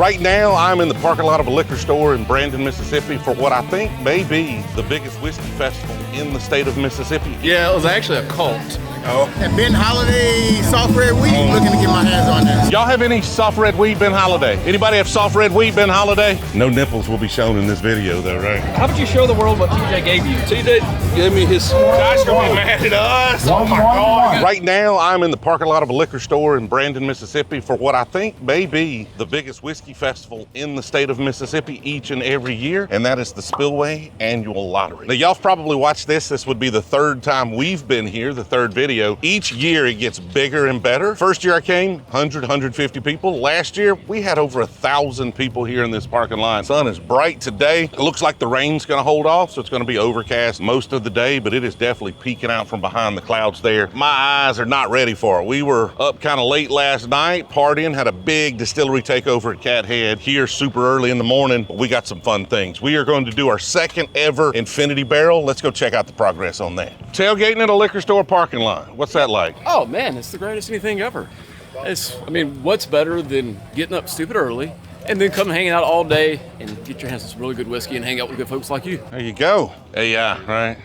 Right now, I'm in the parking lot of a liquor store in Brandon, Mississippi for what I think may be the biggest whiskey festival in the state of Mississippi. Yeah, it was actually a cult. Oh. And Ben Holiday soft red wheat, looking to get my hands on that. Y'all have any soft red wheat Ben Holiday? Anybody have soft red wheat Ben Holiday? No nipples will be shown in this video though, right? How about you show the world what TJ gave you? TJ gave me his... Josh gonna be mad at us. Oh my God. Right now, I'm in the parking lot of a liquor store in Brandon, Mississippi for what I think may be the biggest whiskey festival in the state of Mississippi each and every year, and that is the Spillway Annual Lottery. Now, y'all have probably watched this. This would be the third time we've been here, the third video. Each year, it gets bigger and better. First year I came, 100, 150 people. Last year, we had over 1,000 people here in this parking lot. Sun is bright today. It looks like the rain's gonna hold off, so it's gonna be overcast most of the day, but it is definitely peeking out from behind the clouds there. My eyes are not ready for it. We were up kind of late last night, partying, had a big distillery takeover at Cat Head here super early in the morning, but we got some fun things. We are going to do our second ever Infinity Barrel. Let's go check out the progress on that. Tailgating at a liquor store parking lot. What's that like? Oh man, it's the greatest anything ever. What's better than getting up stupid early and then come hanging out all day and get your hands on some really good whiskey and hang out with good folks like you. There you go. AI, right?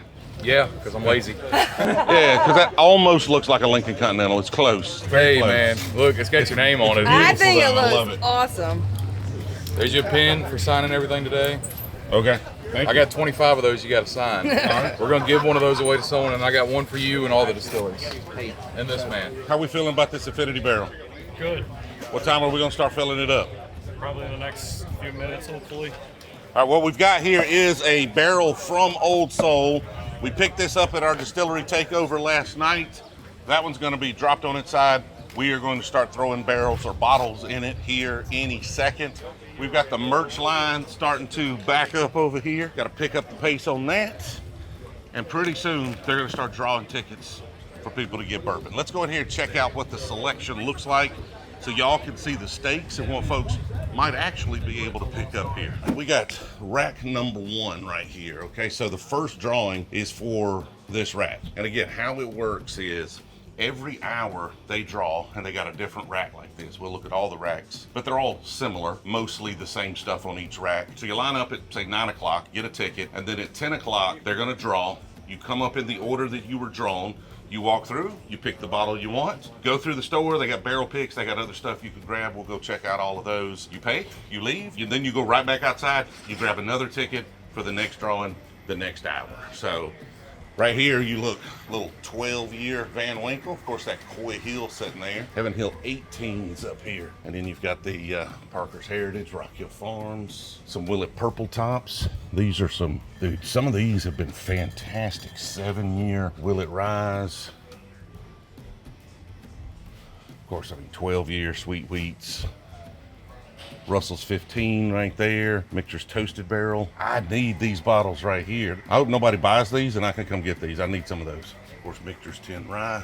Yeah, because I'm lazy. Yeah, because that almost looks like a Lincoln Continental. It's close. Hey, close. man, look, it's got your name on it. I think it love looks it. awesome. There's your pen for signing everything today. Okay. Thank I you. got 25 of those you got to sign. All right. We're going to give one of those away to someone, and I got one for you and all the distilleries. And this man. How we feeling about this Infinity Barrel? Good. What time are we going to start filling it up? Probably in the next few minutes, hopefully. All right, what we've got here is a barrel from Old Soul. We picked this up at our distillery takeover last night. That one's going to be dropped on its side. We are going to start throwing barrels or bottles in it here any second. We've got the merch line starting to back up over here. Got to pick up the pace on that. And pretty soon, they're going to start drawing tickets for people to get bourbon. Let's go in here and check out what the selection looks like so y'all can see the stakes and what folks might actually be able to pick up here. We got rack number 1 right here, okay? So the first drawing is for this rack. And again, how it works is every hour they draw and they got a different rack like this. We'll look at all the racks, but they're all similar, mostly the same stuff on each rack. So you line up at say 9 o'clock, get a ticket, and then at 10 o'clock, they're gonna draw. You come up in the order that you were drawn. You walk through, you pick the bottle you want, go through the store, they got barrel picks, they got other stuff you can grab. We'll go check out all of those. You pay, you leave, then you go right back outside, you grab another ticket for the next drawing the next hour. So right here, you look, little 12-year Van Winkle. Of course, that Coy Hill sitting there. Heaven Hill 18's up here. And then you've got the Parker's Heritage, Rock Hill Farms, some Willet Purple Tops. These are some, dude, some of these have been fantastic. 7-year Willet Rise. Of course, 12-year Sweet Wheats. Russell's 15 right there. Mixer's Toasted Barrel. I need these bottles right here. I hope nobody buys these and I can come get these. I need some of those. Of course, Mixer's 10 Rye.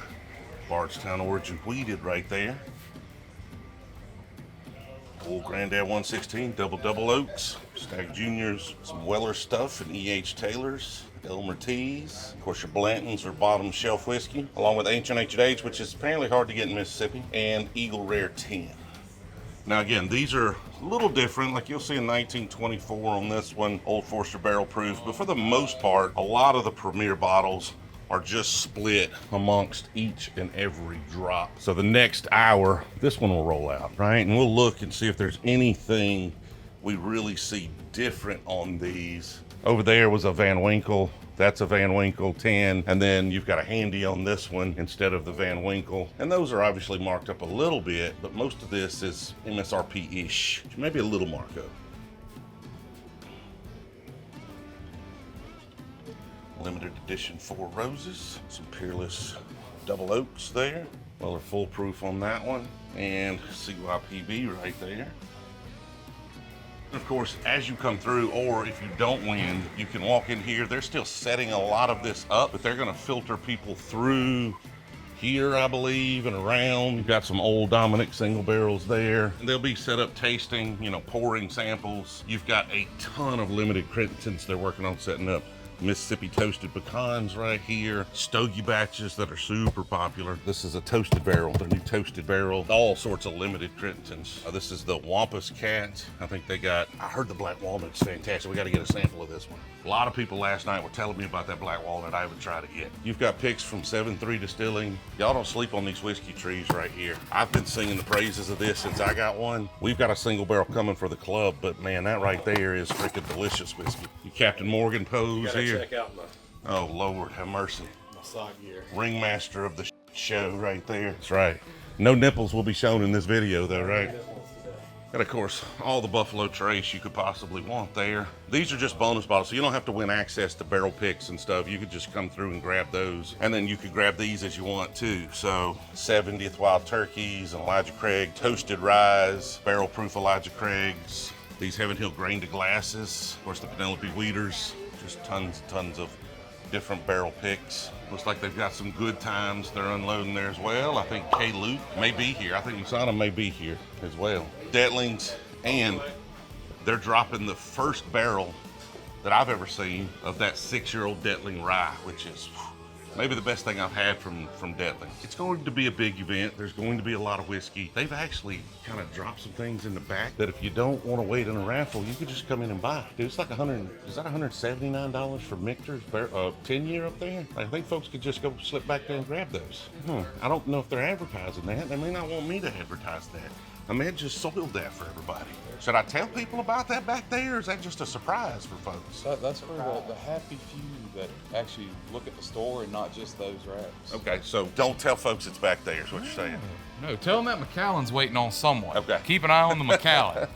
Bardstown Origin Wheated right there. Old Granddad 116, Double Oaks. Stag Juniors, some Weller stuff and E.H. Taylor's. Elmer Teas. Of course, your Blanton's or bottom shelf whiskey, along with Ancient H&H, which is apparently hard to get in Mississippi, and Eagle Rare 10. Now again, these are a little different, like you'll see in 1924 on this one, Old Forester Barrel Proof, but for the most part, a lot of the premier bottles are just split amongst each and every drop. So the next hour, this one will roll out, right? And we'll look and see if there's anything we really see different on these. Over there was a Van Winkle. That's a Van Winkle 10. And then you've got a Handy on this one instead of the Van Winkle. And those are obviously marked up a little bit, but most of this is MSRP-ish. Maybe a little markup. Limited edition 4 Roses. Some Peerless Double Oaks there. Well, they're full proof on that one. And CYPB right there. Of course, as you come through, or if you don't win, you can walk in here. They're still setting a lot of this up, but they're gonna filter people through here, I believe, and around. You've got some old Dominic single barrels there. They'll be set up tasting, pouring samples. You've got a ton of limited Crittons they're working on setting up. Mississippi toasted pecans right here. Stogie batches that are super popular. This is a toasted barrel, the new toasted barrel. All sorts of limited Trentons. This is the Wampus Cat. I think they got, I heard the black walnut's fantastic. We got to get a sample of this one. A lot of people last night were telling me about that black walnut. I haven't tried it yet. You've got picks from 7-3 Distilling. Y'all don't sleep on these whiskey trees right here. I've been singing the praises of this since I got one. We've got a single barrel coming for the club, but man, that right there is freaking delicious whiskey. You Captain Morgan pose here. Check out my Oh Lord, have mercy. side gear. Ringmaster of the show right there. That's right. No nipples will be shown in this video though, right? And of course, all the Buffalo Trace you could possibly want there. These are just bonus bottles, so you don't have to win access to barrel picks and stuff. You could just come through and grab those. And then you could grab these as you want too. So 70th Wild Turkeys, Elijah Craig, Toasted Rye, barrel proof Elijah Craigs. These Heaven Hill grain to glasses. Of course, the Penelope Weeders. Just tons of different barrel picks. Looks like they've got some Good Times they're unloading there as well. I think K. Luke may be here. I think Masana may be here as well. Detlings, and they're dropping the first barrel that I've ever seen of that 6-year-old Detling rye, which is maybe the best thing I've had from Detling. It's going to be a big event. There's going to be a lot of whiskey. They've actually kind of dropped some things in the back that if you don't want to wait in a raffle, you could just come in and buy. Dude, it's like $179 for Michter's 10-year up there? I think folks could just go slip back there and grab those. I don't know if they're advertising that. They may not want me to advertise that. I may have just soiled that for everybody. Should I tell people about that back there, or is that just a surprise for folks? That's for the happy few that actually look at the store and not just those racks. Okay, so don't tell folks it's back there is what you're saying. No, tell them that McAllen's waiting on someone. Okay. Keep an eye on the McAllen.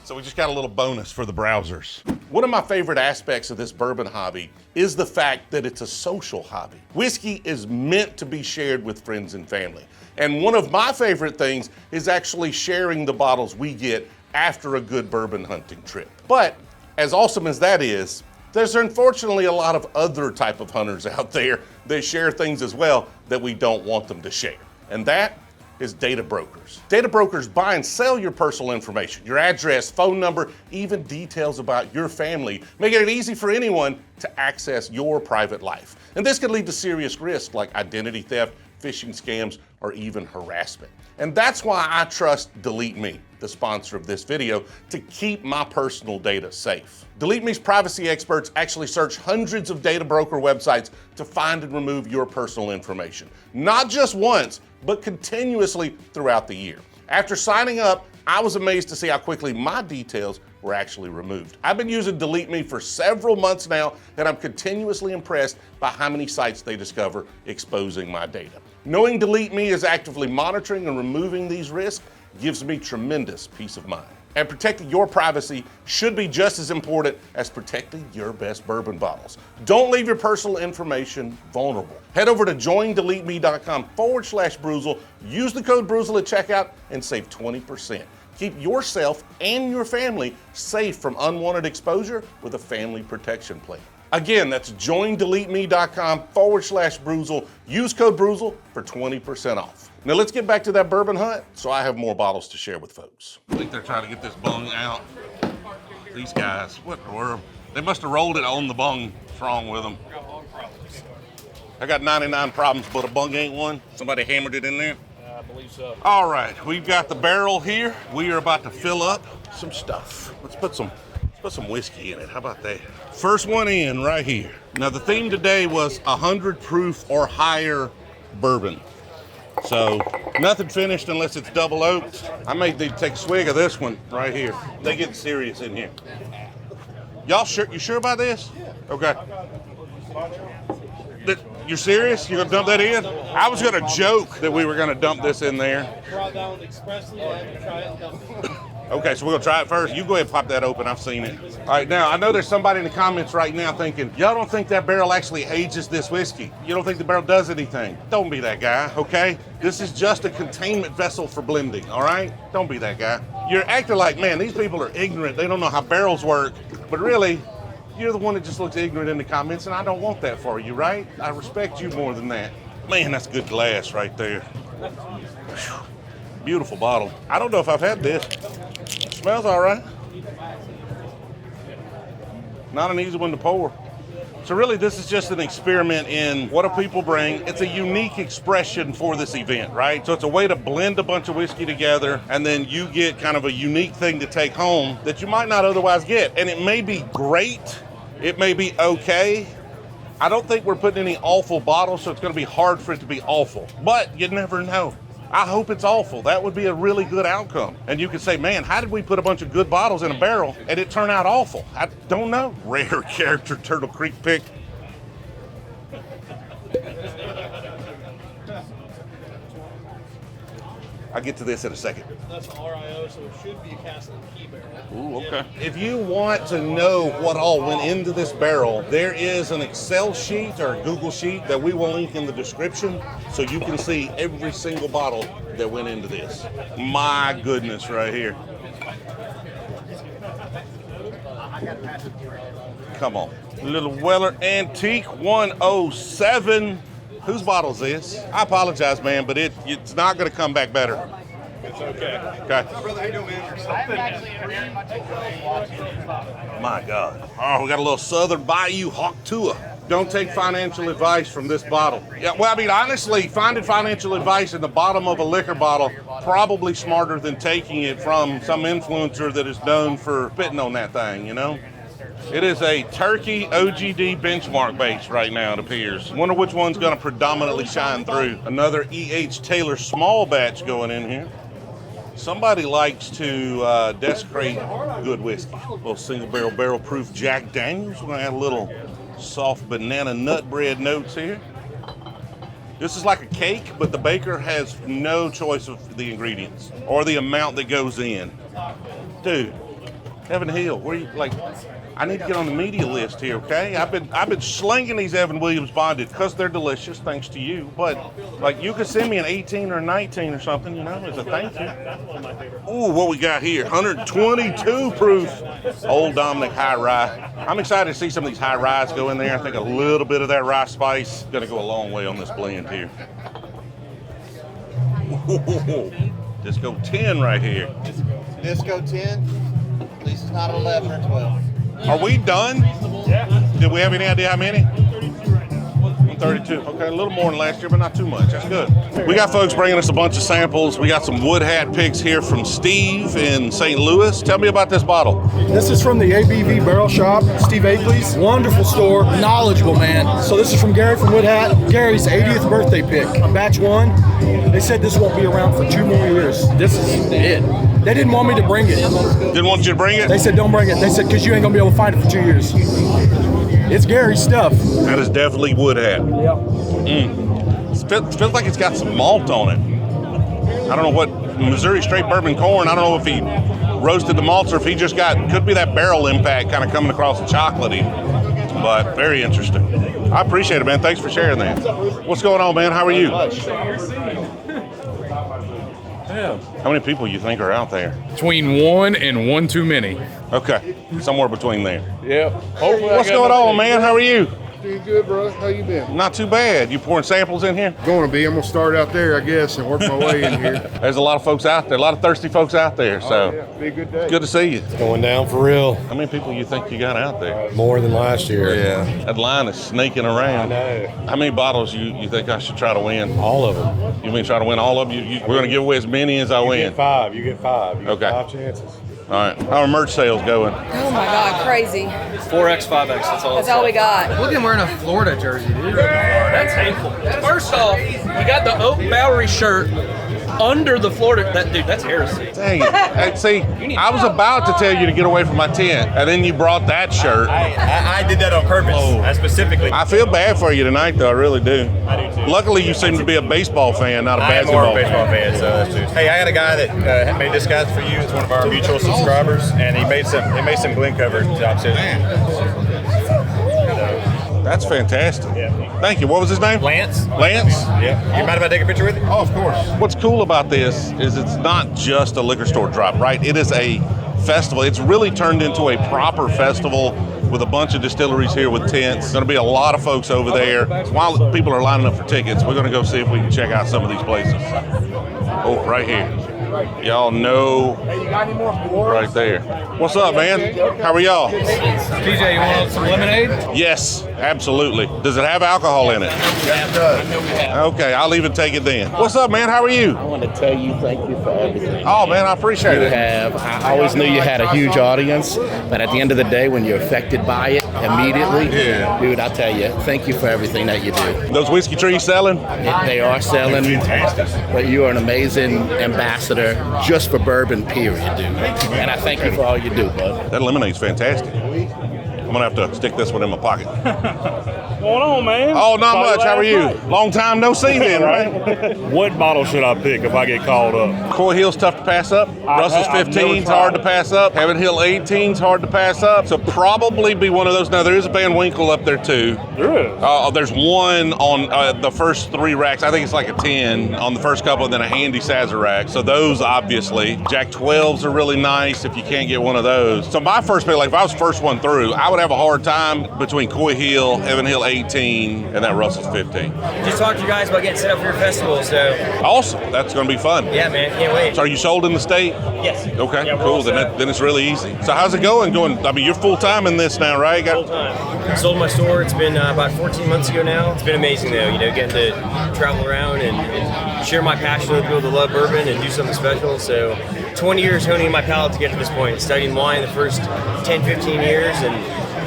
So we just got a little bonus for the browsers. One of my favorite aspects of this bourbon hobby is the fact that it's a social hobby. Whiskey is meant to be shared with friends and family. And one of my favorite things is actually sharing the bottles we get after a good bourbon hunting trip. But as awesome as that is, there's unfortunately a lot of other type of hunters out there that share things as well that we don't want them to share. And that is data brokers. Data brokers buy and sell your personal information, your address, phone number, even details about your family, making it easy for anyone to access your private life. And this could lead to serious risks like identity theft, phishing scams, or even harassment. And that's why I trust Delete Me, the sponsor of this video, to keep my personal data safe. Delete Me's privacy experts actually search hundreds of data broker websites to find and remove your personal information. Not just once, but continuously throughout the year. After signing up, I was amazed to see how quickly my details were actually removed. I've been using Delete Me for several months now, and I'm continuously impressed by how many sites they discover exposing my data. Knowing Delete Me is actively monitoring and removing these risks gives me tremendous peace of mind. And protecting your privacy should be just as important as protecting your best bourbon bottles. Don't leave your personal information vulnerable. Head over to joindeleteme.com/Brewzle, use the code Brewzle at checkout, and save 20%. Keep yourself and your family safe from unwanted exposure with a family protection plan. Again, that's joindeleteme.com/Brewzle. Use code Brewzle for 20% off. Now let's get back to that bourbon hunt so I have more bottles to share with folks. I think they're trying to get this bung out. These guys, what in the world? They must have rolled it on the bung. What's wrong with them? I got 99 problems, but a bung ain't one. Somebody hammered it in there? I believe so. All right, we've got the barrel here. We are about to fill up some stuff. Let's put some whiskey in it. How about that? First one in right here. Now the theme today was 100 proof or higher bourbon. So nothing finished unless it's double oaked. I may need to take a swig of this one right here. They get serious in here. Y'all sure? You sure about this? Yeah. Okay. You're serious? You're gonna dump that in? I was gonna joke that we were gonna dump this in there. Brought down expressly to have you try it and dump it. Okay, so we're gonna try it first. You go ahead and pop that open. I've seen it. All right, now I know there's somebody in the comments right now thinking, y'all don't think that barrel actually ages this whiskey? You don't think the barrel does anything? Don't be that guy, okay? This is just a containment vessel for blending, all right? Don't be that guy. You're acting like, man, these people are ignorant. They don't know how barrels work. But really, you're the one that just looks ignorant in the comments, and I don't want that for you, right? I respect you more than that. Man, that's good glass right there. Whew. Beautiful bottle. I don't know if I've had this. Smells all right. Not an easy one to pour. So really, this is just an experiment in what do people bring. It's a unique expression for this event, right? So it's a way to blend a bunch of whiskey together, and then you get kind of a unique thing to take home that you might not otherwise get. And it may be great, it may be okay. I don't think we're putting any awful bottles, so it's going to be hard for it to be awful. But you never know. I hope it's awful. That would be a really good outcome. And you could say, man, how did we put a bunch of good bottles in a barrel and it turned out awful? I don't know. Rare character Turtle Creek pick. I'll get to this in a second. That's an RIO, so it should be a cast in key barrel. Ooh, okay. If you want to know what all went into this barrel, there is an Excel sheet or a Google sheet that we will link in the description so you can see every single bottle that went into this. My goodness, right here. Come on. Little Weller Antique 107. Whose bottle is this? I apologize, man, but it's not going to come back better. It's okay. Okay. Brother, how you doing, man? My God. Oh, we got a little Southern Bayou Hawk Tua. Don't take financial advice from this bottle. Yeah, well, I mean, honestly, finding financial advice in the bottom of a liquor bottle, probably smarter than taking it from some influencer that is known for spitting on that thing, you know? It is a Turkey OGD benchmark base right now, it appears. Wonder which one's going to predominantly shine through. Another E.H. Taylor small batch going in here. Somebody likes to desecrate good whiskey. A little single barrel proof Jack Daniels. We're going to add a little soft banana nut bread notes here. This is like a cake, but the baker has no choice of the ingredients or the amount that goes in. Dude, Evan Hill, where you like? I need to get on the media list here, okay? I've been slinging these Evan Williams bonded because they're delicious, thanks to you. But like, you could send me an 18 or 19 or something, you know, as a thank you. Ooh, what we got here? 122 proof Old Dominic High Rye. I'm excited to see some of these high ryes go in there. I think a little bit of that rye spice is going to go a long way on this blend here. Ooh, Disco 10 right here. Disco 10. At least it's not 11 or 12. Are we done? Yeah. Did we have any idea how many? 32 right now. 132. Okay, a little more than last year, but not too much. That's good. We got folks bringing us a bunch of samples. We got some wood hat picks here from Steve in St. Louis. Tell me about this bottle. This is from the ABV Barrel Shop, Steve Akeley's. Wonderful store, knowledgeable man. So this is from Gary from Wood Hat. Gary's 80th birthday pick, batch 1. They said this won't be around for 2 more years. This is it. They didn't want me to bring it. Didn't want you to bring it? They said don't bring it. They said because you ain't gonna be able to find it for 2 years. It's Gary's stuff. That is definitely wood hat. It feels like it's got some malt on it. I don't know what, Missouri straight bourbon corn. I don't know if he roasted the malts or if he just could be that barrel impact kind of coming across the chocolatey. But very interesting. I appreciate it, man. Thanks for sharing that. What's going on, man? How are you? How many people you think are out there? Between one and one too many. Okay, somewhere between there. Yep. Hopefully What's going on, man? How are you? Doing good, bro. How you been? Not too bad. You pouring samples in here? Going to be. I'm going to start out there, I guess, and work my way in here. There's a lot of folks out there, a lot of thirsty folks out there. So Yeah, be a good day. good to see you. Going down for real. How many people you think you got out there? More than last year. Yeah. That line is sneaking around. I know. How many bottles you think I should try to win? All of them. You mean try to win all of them? We're going to give away as many as I You win. get 5. You get 5. You get Okay. 5 chances. All right. How are merch sales going? Oh my God, crazy. 4X, 5X, That's all we got. Look at him wearing a Florida jersey, dude. That's hateful. First off, you got the Oak Bowery shirt under the Florida. That's heresy. Dang it. Hey, see, I was about to tell you to get away from my tent, and then you brought that shirt. I did that on purpose. I specifically. I feel bad for you tonight, though. I really do. I do too. Luckily, you seem to be a baseball fan, not a I am more of basketball a baseball fan, so that's true. Hey, I got a guy that made this guy for you. It's one of our mutual subscribers, and he made some Glen cover jobs too. That's fantastic. Yeah. Thank you. What was his name? Lance. Lance? Yeah. You mind if I take a picture with you? Oh, of course. What's cool about this is it's not just a liquor store drop, right? It is a festival. It's really turned into a proper festival with a bunch of distilleries here with tents. Going to be a lot of folks over there. While people are lining up for tickets, we're going to go see if we can check out some of these places. Oh, right here. Y'all know right there. What's up, man? How are y'all? TJ, you want some lemonade? Yes, absolutely. Does it have alcohol in it? Yes, it does. Okay, I'll even take it then. What's up, man? How are you? I want to tell you thank you for everything. Oh, man, I appreciate You it. have. I always knew you had a huge audience, but at the end of the day, when you're affected by it immediately, Yeah. dude, I tell you, thank you for everything that you do. Those whiskey trees selling? They are selling, but you are an amazing ambassador just for bourbon, period, dude. And I thank you for all you do, bud. That lemonade's fantastic. I'm gonna have to stick this one in my pocket. What's going on, man? Oh, not Saw much. How are last you? night. Long time no see then, right? What bottle should I pick if I get called up? Coy Hill's tough to pass up. Russell's I've never 15's tried hard to it. pass up. Heaven Hill 18's hard to pass up. So probably be one of those. Now there is a Van Winkle up there too. There is. There's one on the first 3 racks. I think it's like a 10 on the first couple, and then a handy Sazerac. So those obviously. Jack 12s are really nice if you can't get one of those. So my first pick, like if I was first one through, I would have a hard time between Coy Hill, Heaven Hill 18, and that Russell's 15. Just talked to you guys about getting set up for your festival, so Awesome. That's going to be fun. yeah, man, can't wait. So are you sold in the state? Yes. Okay, Yeah, we're cool. all Then, set. then it's really easy. So how's it going? I mean, you're full time in this now, right? Full time. Sold my store. It's been about 14 months ago now. It's been amazing though, getting to travel around and share my passion with people that love bourbon and do something special. So 20 years honing my palate to get to this point. Studying wine the first 10, 15 years, and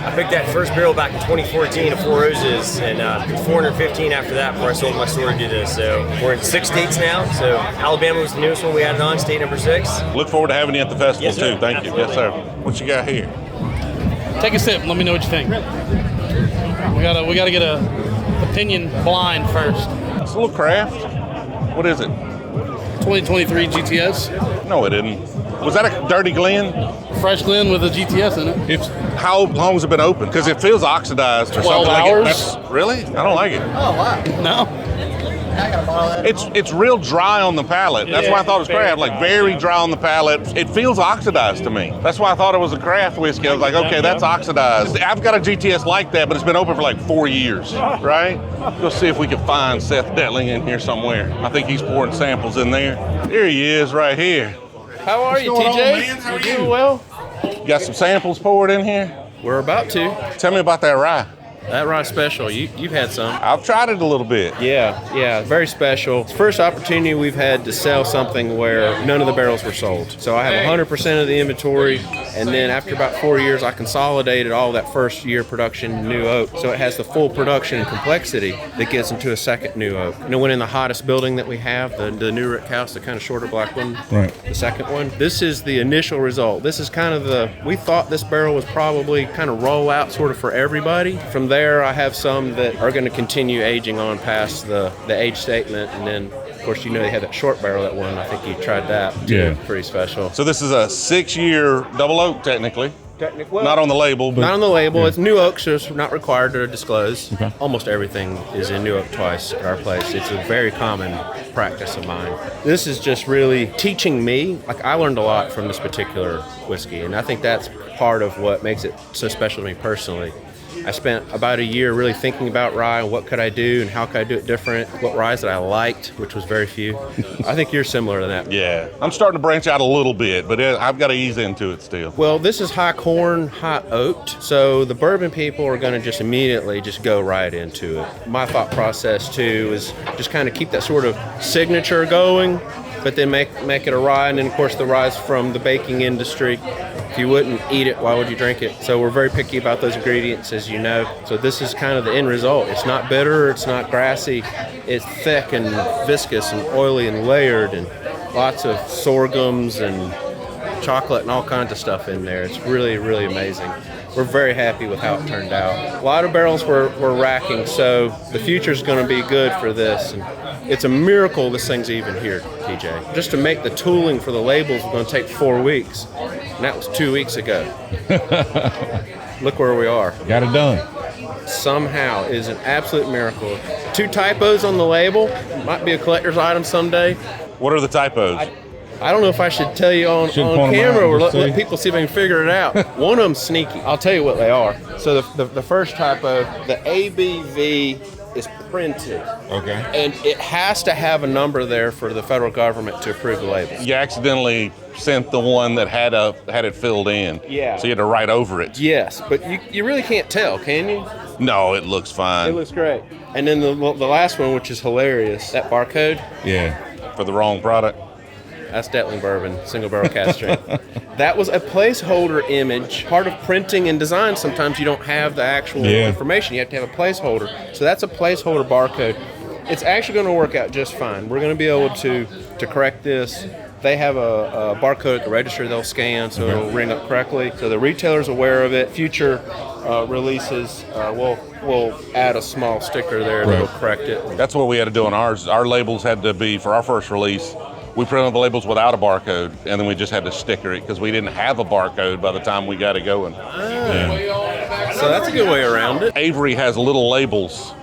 I picked that first barrel back in 2014 of Four Roses, and 415 after that before I sold my store to do this. So we're in 6 states now. So Alabama was the newest one we added on, state number 6. Look forward to having you at the festival Yes, sir. too. Thank you. Yes, sir. What you got here? Take a sip. Let me know what you think. We gotta get a opinion blind first. It's a little craft. What is it? 2023 GTS, No, it didn't. Was that a Dirty Glen? fresh Glen with a GTS in it. How long has it been open? Because it feels oxidized or 12 something. hours. Like it. Really? I don't like it. Oh, wow. No, I got a bottle of that. It's real dry on the palate. That's why I thought it was craft. Like very dry on the palate. It feels oxidized to me. That's why I thought it was a craft whiskey. I was like, okay, that's oxidized. I've got a GTS like that, but it's been open for like 4 years, right? Let's see if we can find Seth Detling in here somewhere. I think he's pouring samples in there. Here he is, right here. how are you, going on, TJ? man? How are doing you? well? You got some samples poured in here? We're about to. Tell me about that rye. That rye special, you've had some. I've tried it a little bit. Yeah, very special. It's the first opportunity we've had to sell something where none of the barrels were sold. So I have 100% of the inventory, and then after about 4 years, I consolidated all that first year production in new oak. So it has the full production and complexity that gets into a second new oak. And it went in the hottest building that we have, the New Rick House, the kind of shorter black one, Right. the second one. This is the initial result. This is kind of we thought this barrel was probably kind of roll out sort of for everybody. From there, I have some that are going to continue aging on past the age statement, and then of course they had that short barrel, that one. I think you tried that. Yeah. Pretty special. So this is a 6-year double oak, technically. Not on the label, but Not on the label. It's new oak, so it's not required to disclose. Okay. Almost everything is in new oak twice at our place. It's a very common practice of mine. This is just really teaching me. Like, I learned a lot from this particular whiskey, and I think that's part of what makes it so special to me personally. I spent about a year really thinking about rye and what could I do and how could I do it different, what ryes that I liked, which was very few. I think you're similar to that. Yeah, I'm starting to branch out a little bit, but I've got to ease into it still. Well, this is high corn, high oaked, so the bourbon people are going to just immediately just go right into it. My thought process too is just kind of keep that sort of signature going, but then make it a rye, and then of course the rye's from the baking industry. If you wouldn't eat it, why would you drink it? So we're very picky about those ingredients, as you know. So this is kind of the end result. It's not bitter, it's not grassy, it's thick and viscous and oily and layered, and lots of sorghums and chocolate and all kinds of stuff in there. It's really, really amazing. We're very happy with how it turned out. A lot of barrels we're racking, so the future's going to be good for this. And it's a miracle this thing's even here, TJ. Just to make the tooling for the labels was going to take 4 weeks, and that was 2 weeks ago. Look where we are. Got it done. Somehow it is an absolute miracle. 2 typos on the label. Might be a collector's item someday. What are the typos? I don't know if I should tell you on camera or let people see if they can figure it out. One of them's sneaky. I'll tell you what they are. So the first typo, the ABV is printed. Okay. And it has to have a number there for the federal government to approve the label. You accidentally sent the one that had it filled in. Yeah. So you had to write over it. Yes, but you really can't tell, can you? No, it looks fine. It looks great. And then the last one, which is hilarious, that barcode. Yeah. For the wrong product. That's Detling Bourbon, single barrel cast strength. That was a placeholder image. Part of printing and design, sometimes you don't have the actual information. You have to have a placeholder. So that's a placeholder barcode. It's actually going to work out just fine. We're going to be able to correct this. They have a barcode at the register they'll scan, so it'll ring up correctly. So the retailer's aware of it. Future releases, we'll add a small sticker there that'll correct it. That's what we had to do on ours. Our labels had to be, for our first release, we printed the labels without a barcode, and then we just had to sticker it because we didn't have a barcode by the time we got it going. So that's a good way around it. Avery has little labels,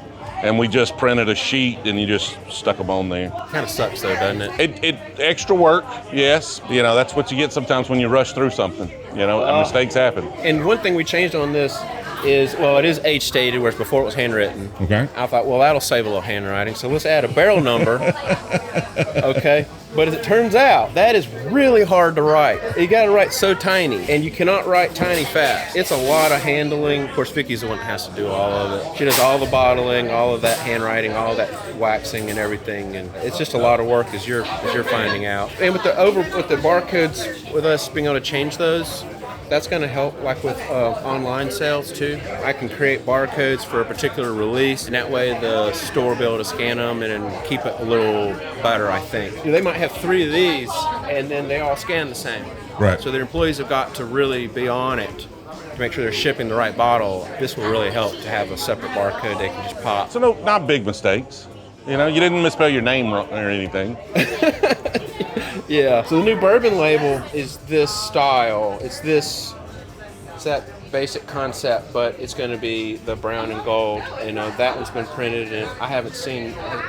and we just printed a sheet and you just stuck them on there. Kind of sucks though, doesn't it? It extra work, yes. You know, that's what you get sometimes when you rush through something. You know, mistakes happen. And one thing we changed on this is, well, it is age stated, whereas before it was handwritten. Okay. I thought, well, that'll save a little handwriting, so let's add a barrel number. Okay. But as it turns out, that is really hard to write. You got to write so tiny, and you cannot write tiny fast. It's a lot of handling. Of course, Vicky's the one that has to do all of it. She does all the bottling, all of that handwriting, all of that waxing and everything, and it's just a lot of work as you're finding out. And with the barcodes, with us being able to change those, that's going to help, like with online sales too. I can create barcodes for a particular release, and that way the store will be able to scan them and keep it a little better, I think. They might have 3 of these, and then they all scan the same. Right. So their employees have got to really be on it to make sure they're shipping the right bottle. This will really help to have a separate barcode they can just pop. So no, not big mistakes. You know, you didn't misspell your name or anything. Yeah. So the new bourbon label is this style. It's that basic concept, but it's going to be the brown and gold. And that one's been printed, and I haven't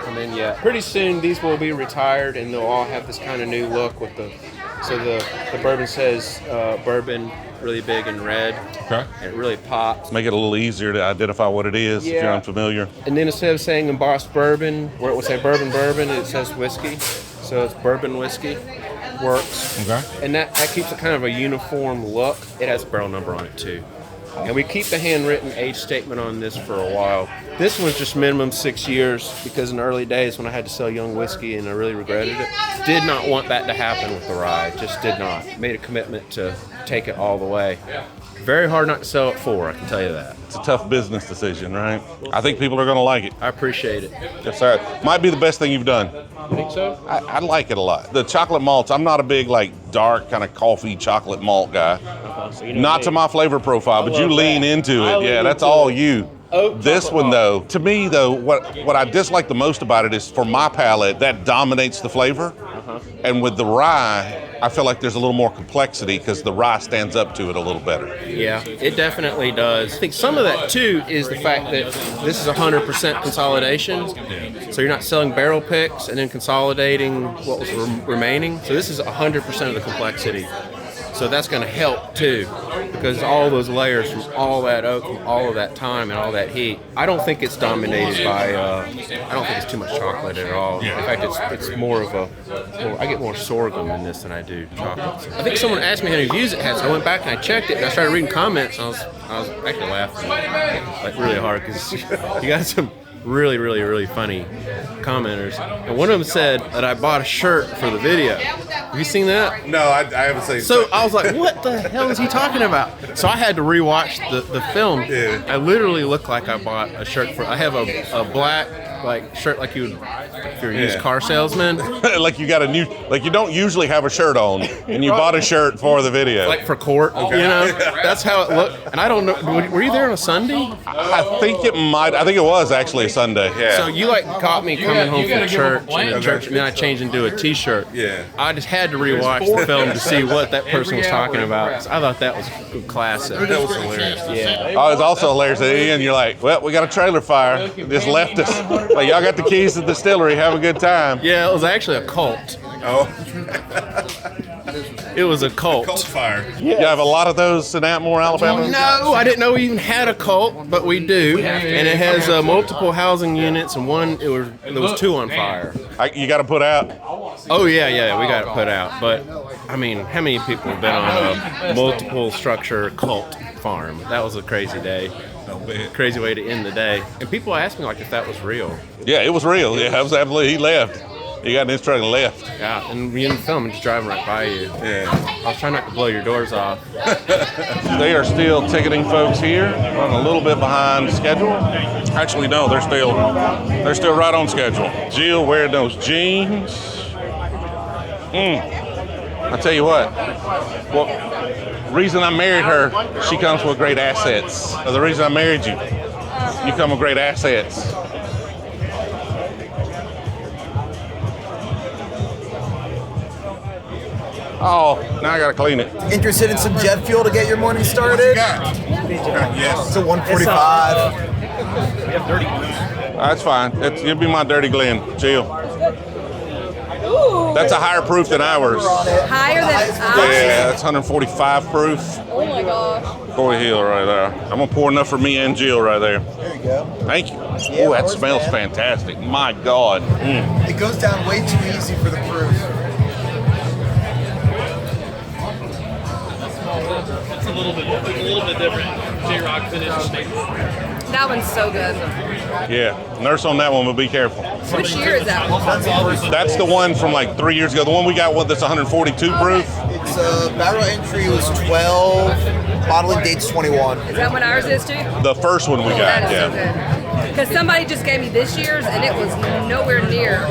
come in yet. Pretty soon these will be retired, and they'll all have this kind of new look with the bourbon says bourbon really big in red. Okay. And it really pops. Make it a little easier to identify what it is if you're unfamiliar. And then instead of saying embossed bourbon, where it would say bourbon, it says whiskey. So it's bourbon whiskey. Works. Okay. And that keeps it kind of a uniform look. It has a barrel number on it too. And we keep the handwritten age statement on this for a while. This was just minimum 6 years because in the early days when I had to sell young whiskey and I really regretted it, did not want that to happen with the rye. Just did not. Made a commitment to take it all the way. Very hard not to sell at 4, I can tell you that. It's a tough business decision, right? I think people are going to like it. I appreciate it. Yes, sir. Might be the best thing you've done. You think so? I like it a lot. The chocolate malts, I'm not a big, dark kind of coffee chocolate malt guy. So not to my flavor profile, but you lean into it. Yeah, that's all you. This one, though, to me, though, what I dislike the most about it is for my palate, that dominates the flavor. And with the rye, I feel like there's a little more complexity because the rye stands up to it a little better. Yeah, it definitely does. I think some of that, too, is the fact that this is 100% consolidation. So you're not selling barrel picks and then consolidating what was remaining. So this is 100% of the complexity. So that's going to help too, because all those layers from all that oak, from all of that time and all that heat. I don't think it's dominated by. I don't think it's too much chocolate at all. In fact, it's more of I get more sorghum in this than I do chocolate. I think someone asked me how many views it had, so I went back and I checked it. And I started reading comments. And I was actually laughing really hard because you got some really, really, really funny commenters. And one of them said that I bought a shirt for the video. Have you seen that? No, I haven't seen it. So I was like, what the hell is he talking about? So I had to rewatch the film. Yeah. I literally looked like I bought a shirt I have a black shirt like you would if you're a used car salesman. Like you don't usually have a shirt on, and you bought a shirt for the video. Like for court, okay. That's how it looked. And I don't know, were you there on a Sunday? I think it was actually a Sunday, yeah. So you caught me coming home from church, and then I changed into a t-shirt. Yeah. I just had to rewatch the film to see what that person was talking about. So I thought that was classic. That was hilarious. Yeah. Oh, it's also hilarious at the end. You're like, well, we got a trailer fire. Just left us. Like, y'all got the keys to the distillery. Have a good time. Yeah, it was actually a cult. Oh. It was a cult. Cult fire. You have a lot of those in Atmore, Alabama? No, I didn't know we even had a cult, but we do, and it has multiple housing units, and there was 2 on fire. You got to put out? Oh yeah, we got it put out. But I mean, how many people have been on a multiple structure cult farm? That was a crazy day. Crazy way to end the day. And people ask me like if that was real. Yeah, it was real. Yeah, that was absolutely. He left. He got in his truck and left. Yeah, and we didn't film him, just driving right by you. Yeah. I was trying not to blow your doors off. They are still ticketing folks here, running a little bit behind schedule. Actually, no, they're still right on schedule. Jill wearing those jeans. I tell you what. Well, reason I married her, she comes with great assets. The reason I married you, you come with great assets. Oh, now I gotta clean it. Interested in some jet fuel to get your morning started? Yes. It's a 145. We have dirty ones. That's fine. It'll be my dirty Glen. Jill. That's a higher proof than ours. Higher than ours? Yeah, that's 145 proof. Oh my gosh. Corey Hill right there. I'm gonna pour enough for me and Jill right there. There you go. Thank you. Oh, that smells fantastic. My God. It goes down way too easy for the proof. It's a little bit different. J-Rock finish. That one's so good. Yeah, nurse on that one, but be careful. Which year is that one? That's the one from like 3 years ago. The one we got that's 142 proof. It's barrel entry was 12, bottling date's 21. Is that what ours is too? The first one we got, That is yeah. so good. Because somebody just gave me this year's and it was nowhere near.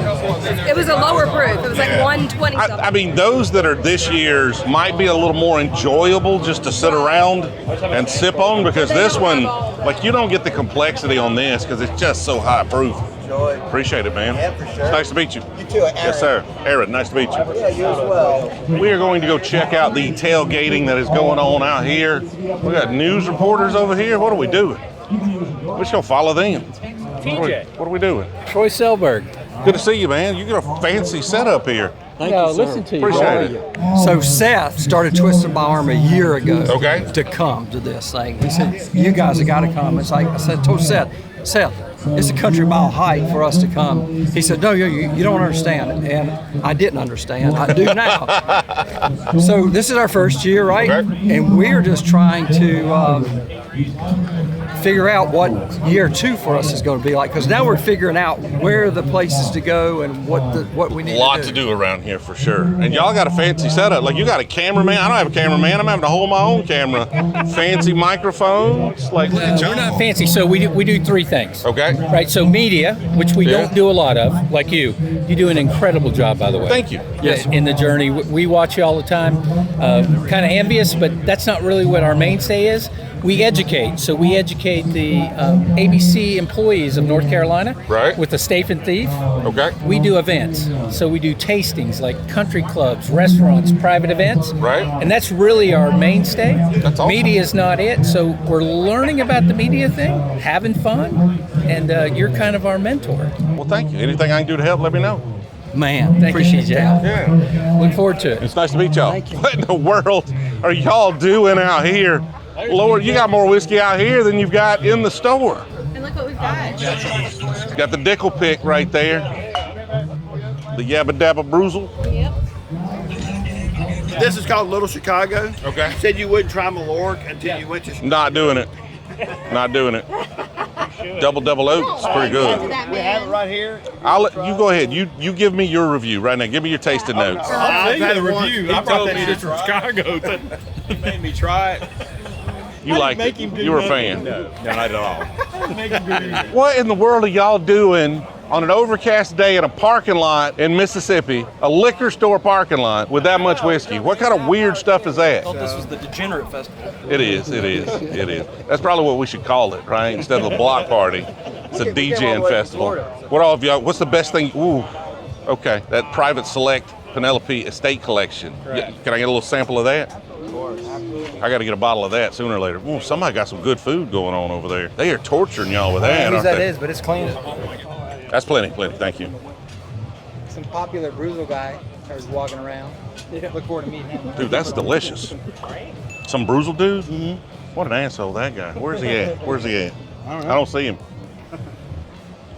It was a lower proof. It was like 120 something. I mean, those that are this year's might be a little more enjoyable just to sit around and sip on, because this one, like, you don't get the complexity on this because it's just so high proof. Enjoy. Appreciate it, man. Yeah, for sure. It's nice to meet you. You too, Aaron. Yes, sir. Aaron, nice to meet you. Yeah, you as well. We are going to go check out the tailgating that is going on out here. We got news reporters over here. What are we doing? We're just going to follow them. TJ. What are we doing? Troy Selberg. Good to see you, man. You got a fancy setup here. Thank you, sir. Listen to you. Appreciate it. So Seth started twisting my arm a year ago to come to this thing. He said, you guys have got to come. It's like, I told Seth, it's a country mile hike for us to come. He said, no, you don't understand. And I didn't understand. I do now. So this is our first year, right? And we're just trying to figure out what year 2 for us is going to be like, because now we're figuring out where the places to go and what we need A lot to do around here for sure. And y'all got a fancy setup. Like, you got a cameraman. I don't have a cameraman. I'm having to hold my own camera. Fancy microphones. Like, look at y'all. We're not fancy, so we do 3 things. Okay. Right, so media, which we don't do a lot of, like you. You do an incredible job, by the way. Thank you. Yes. In the journey. We watch you all the time. Kind of envious, but that's not really what our mainstay is. We educate. So we educate the ABC employees of North Carolina with the Stave and Thief. Okay. We do events. So we do tastings like country clubs, restaurants, private events. Right. And that's really our mainstay. That's awesome. Media is not it. So we're learning about the media thing, having fun, and you're kind of our mentor. Well, thank you. Anything I can do to help, let me know. Man, appreciate you. Yeah. Look forward to it. It's nice to meet y'all. What in the world are y'all doing out here? Lord, you got more whiskey out here than you've got in the store. And look what we've got. Got the Dickel pick right there. The Yabba Dabba Brewzle. Yep. This is called Little Chicago. Okay. You said you wouldn't try Malort until you went to Chicago. Not doing it. Not doing it. Double oak. It's pretty good. We have it right here. I'll let you go ahead. You give me your review right now. Give me your tasting notes. I've had a review. I brought that shit from Chicago. He made me try it. You like it. You were a fan. No, not at all. What in the world are y'all doing on an overcast day in a parking lot in Mississippi, a liquor store parking lot with that much whiskey? What kind of weird stuff is that? I thought this was the Degenerate Festival. It is. That's probably what we should call it, right? Instead of a block party, it's a DJing festival. What all of y'all, what's the best thing? Ooh, okay, that private select Penelope Estate Collection. Can I get a little sample of that? I got to get a bottle of that sooner or later. Ooh, somebody got some good food going on over there. They are torturing y'all with that, aren't they? But it's clean. That's plenty. Thank you. Some popular Brewzle guy was walking around. Look forward to meeting him. Dude, that's delicious. Some Brewzle dude? What an asshole, that guy. Where's he at? Where's he at? I don't see him.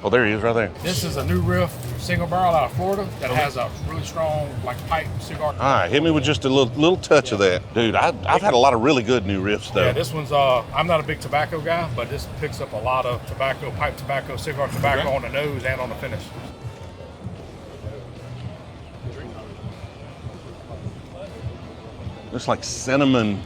Oh, there he is right there. This is a new riff, single barrel out of Florida that has a really strong, like, pipe cigar. All right, hit me with just a little touch of that. Dude, I've had a lot of really good new riffs, though. Yeah, this one's, I'm not a big tobacco guy, but this picks up a lot of tobacco, pipe tobacco, cigar tobacco on the nose and on the finish. It's like cinnamon